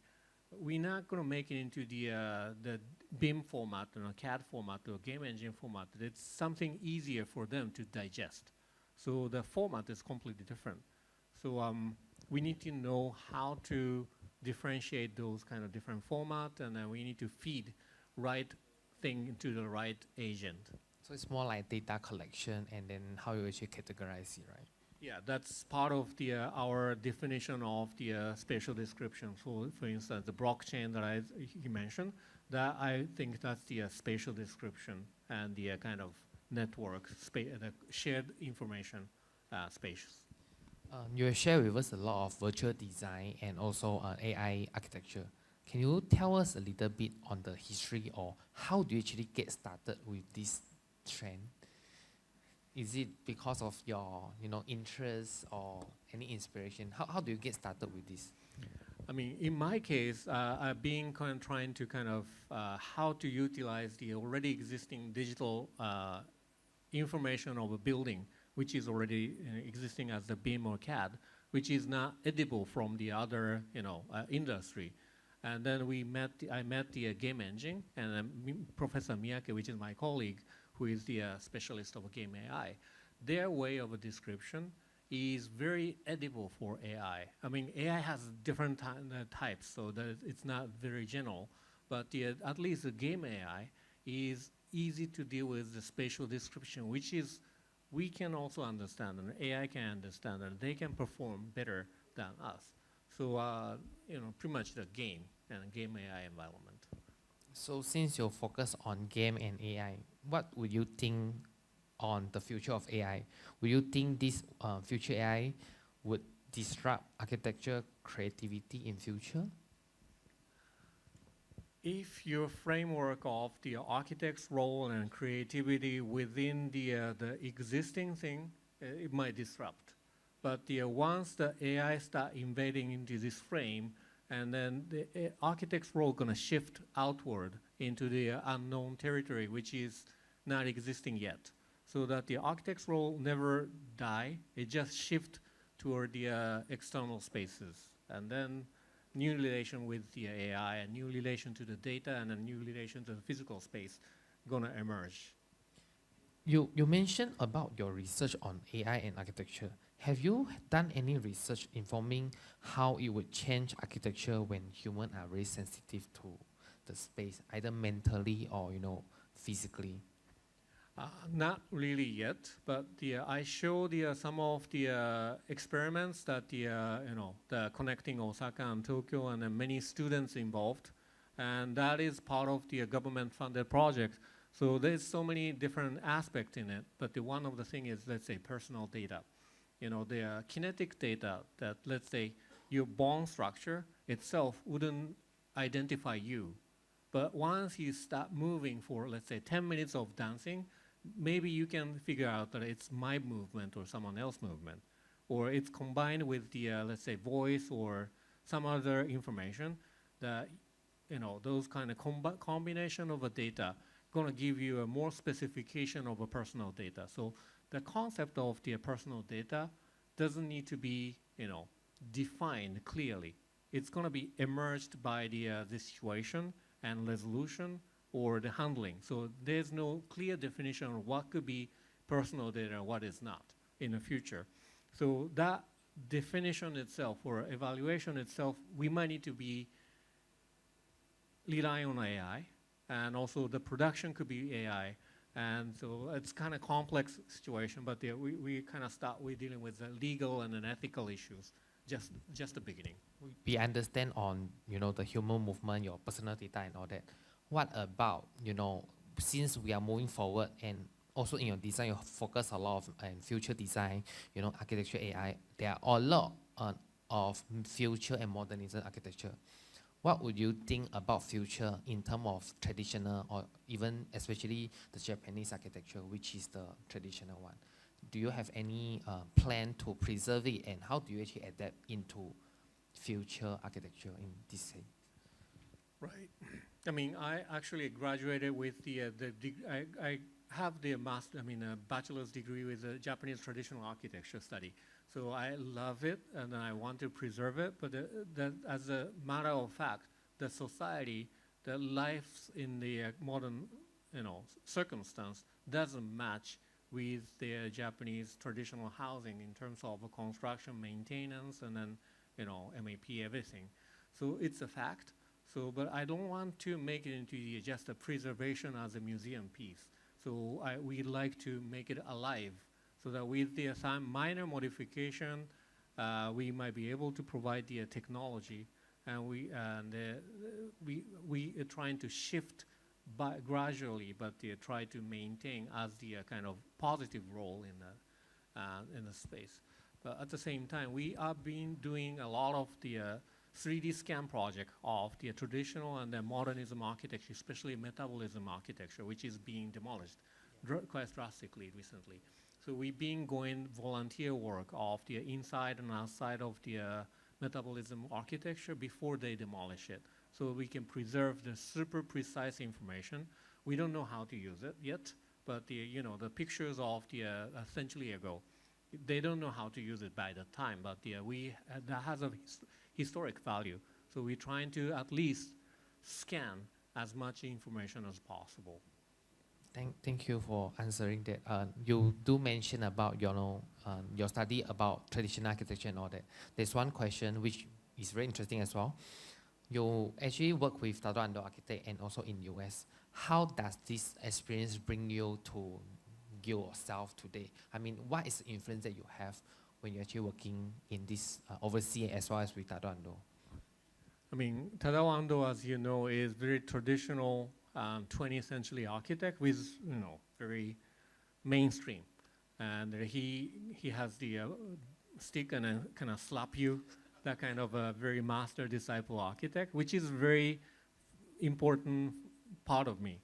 we're not going to make it into the BIM format or CAD format or game engine format. It's something easier for them to digest. So the format is completely different. So we need to know how to differentiate those kind of different formats, and then we need to feed right thing into the right agent. So it's more like data collection and then how you actually categorize it, right? Yeah, that's part of our definition of the spatial description. So, for instance, the blockchain that you mentioned, that I think that's the spatial description and the kind of network, the shared information spaces. You have shared with us a lot of virtual design and also AI architecture. Can you tell us a little bit on the history or how do you actually get started with this trend? Is it because of your interest or any inspiration? How do you get started with this? I mean, in my case, I've been trying to how to utilize the already existing digital information of a building, which is already existing as the BIM or CAD, which is not edible from the other industry. And then I met the game engine, and Professor Miyake, which is my colleague, who is the specialist of game AI. Their way of a description is very edible for AI. I mean, AI has different types, so that it's not very general, but at least the game AI is easy to deal with the spatial description, which is we can also understand, and AI can understand, and they can perform better than us. So, pretty much the game and game AI environment. So since you focus on game and AI, what would you think on the future of AI? Would you think this future AI would disrupt architecture creativity in future? If your framework of the architect's role and creativity within the existing thing, it might disrupt. But once the AI start invading into this frame, and then the architect's role going to shift outward into the unknown territory, which is not existing yet. So that the architect's role never die, it just shift toward the external spaces. And then new relation with the AI, a new relation to the data, and a new relation to the physical space going to emerge. You mentioned about your research on AI and architecture. Have you done any research informing how it would change architecture when humans are very sensitive to the space, either mentally or physically? Not really yet, but I showed some of the experiments that the connecting Osaka and Tokyo, and many students involved, and that is part of the government-funded project. So there's so many different aspects in it, but one of the thing is, let's say, personal data. The kinetic data that, let's say, your bone structure itself wouldn't identify you. But once you start moving for, let's say, 10 minutes of dancing, maybe you can figure out that it's my movement or someone else's movement. Or it's combined with the, let's say, voice or some other information that, those kind of combination of a data going to give you a more specification of a personal data. So the concept of the personal data doesn't need to be, defined clearly. It's going to be emerged by the situation and resolution or the handling. So there's no clear definition of what could be personal data and what is not in the future. So that definition itself or evaluation itself, we might need to be relying on AI, and also the production could be AI. And so it's kind of complex situation, but we kind of start with dealing with the legal and then ethical issues, just the beginning. We understand on the human movement, your personal data and all that. what about, since we are moving forward and also in your design, you focus a lot of future design, architecture, AI, there are a lot of future and modernism architecture. What would you think about future in terms of traditional or even especially the Japanese architecture, which is the traditional one? Do you have any plan to preserve it, and how do you actually adapt into future architecture in this sense? Right. I mean, I actually graduated with I have the bachelor's degree with the Japanese traditional architecture study. So I love it and I want to preserve it. But as a matter of fact, the society, the lives in the modern, circumstance doesn't match with the Japanese traditional housing in terms of construction, maintenance, and then, MAP, everything. So it's a fact. So, but I don't want to make it into just a preservation as a museum piece. So we like to make it alive, so that with the minor modification, we might be able to provide the technology, and we are trying to shift gradually, but try to maintain as the kind of positive role in the space. But at the same time, we are doing a lot of the 3D scan project of the traditional and the modernism architecture, especially metabolism architecture, which is being demolished quite drastically recently. So we've been going volunteer work of the inside and outside of the metabolism architecture before they demolish it, so we can preserve the super precise information. We don't know how to use it yet, but the pictures of the a century ago, they don't know how to use it by the time, but that has a historic value. So we're trying to at least scan as much information as possible. Thank you for answering that. You do mention about your study about traditional architecture and all that. There's one question which is very interesting as well. You actually work with Tandok architect and also in US. How does this experience bring you to yourself today? I mean, what is the influence that you have when you're actually working in this overseas as well as with Tandok? I mean, Tandok, as you know, is very traditional 20th century architect with, very mainstream. And he has the stick and kind of slap you, that kind of a very master-disciple architect, which is very important part of me.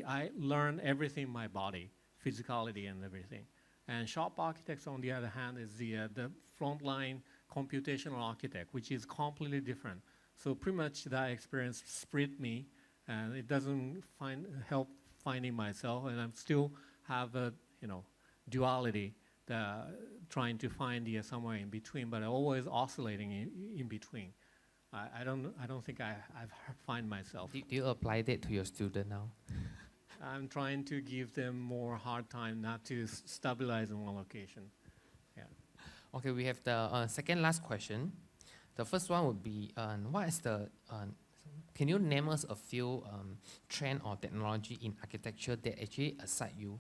I learn everything in my body, physicality and everything. And shop architects, on the other hand, is the frontline computational architect, which is completely different. So pretty much that experience split me, and it doesn't help finding myself, and I'm still have a duality, trying to find somewhere in between, but always oscillating in between. I don't think I find myself. Do you apply that to your student now? I'm trying to give them more hard time not to stabilize in one location. Yeah. Okay, we have the second last question. The first one would be, what is can you name us a few trend or technology in architecture that actually excite you?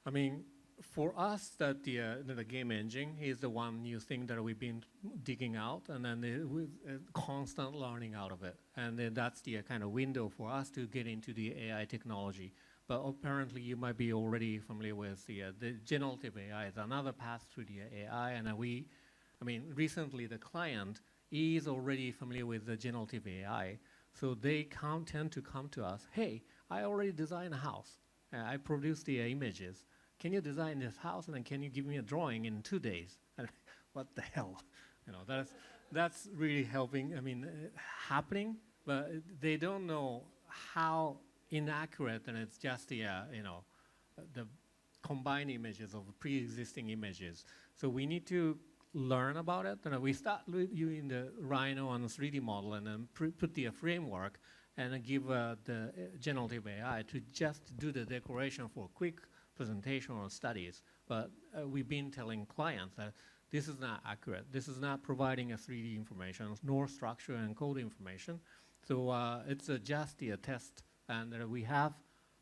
I mean, for us, that the game engine is the one new thing that we've been digging out, and then with constant learning out of it. And then that's the kind of window for us to get into the AI technology. But apparently, you might be already familiar with the generative AI is another path through the AI. And recently the client is already familiar with the generative AI, so they tend to come to us. Hey, I already designed a house. I produced the images. Can you design this house, and then can you give me a drawing in 2 days? What the hell? That's really helping. Happening, but they don't know how inaccurate, and it's just the combined images of pre-existing images. So we need to learn about it. We start using the Rhino on the 3D model, and then put the framework, and then give the generative AI to just do the decoration for quick presentation or studies. But we've been telling clients that this is not accurate. This is not providing a 3D information, nor structure and code information. So it's just a test, and we have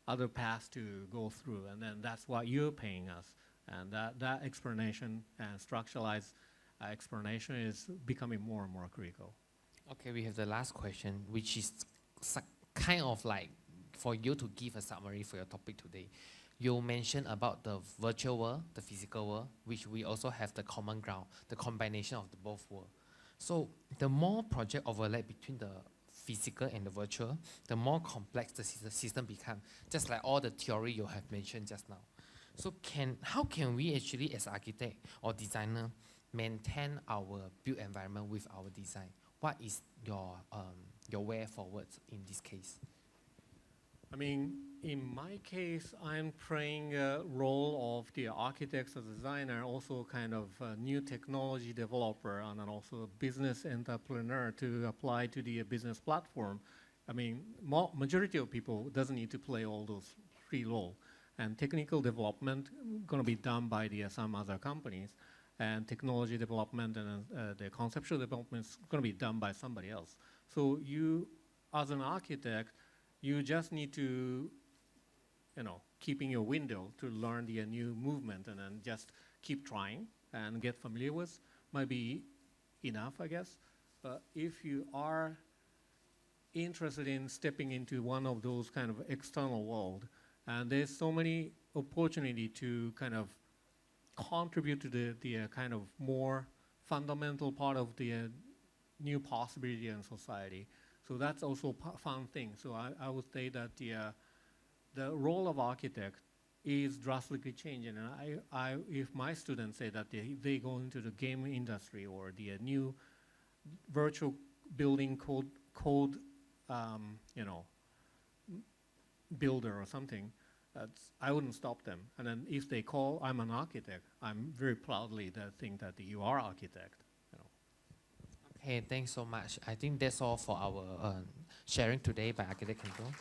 other paths to go through, and then that's what you're paying us. And that explanation and structuralized explanation is becoming more and more critical. Okay, we have the last question, which is kind of like for you to give a summary for your topic today. You mentioned about the virtual world, the physical world, which we also have the common ground, the combination of the both worlds. So the more project overlap between the physical and the virtual, the more complex the system becomes, just like all the theory you have mentioned just now. So how can we actually, as architect or designer, maintain our built environment with our design? What is your way forward in this case? I mean, in my case, I'm playing a role of the architect or designer, also kind of a new technology developer, and then also a business entrepreneur to apply to the business platform. I mean, majority of people doesn't need to play all those three roles. And technical development going to be done by some other companies. And technology development and the conceptual development is going to be done by somebody else. So you, as an architect, you just need to, keeping your window to learn the new movement and then just keep trying and get familiar with might be enough, I guess. But if you are interested in stepping into one of those kind of external world, and there's so many opportunity to kind of contribute to the kind of more fundamental part of the new possibility in society. So that's also a fun thing. So I would say that the role of architect is drastically changing. And if my students say that they go into the game industry or the new virtual building code builder or something, I wouldn't stop them. And then if they call, I'm an architect, I'm very proudly think that you are architect. Okay, thanks so much. I think that's all for our sharing today by Architect Kento.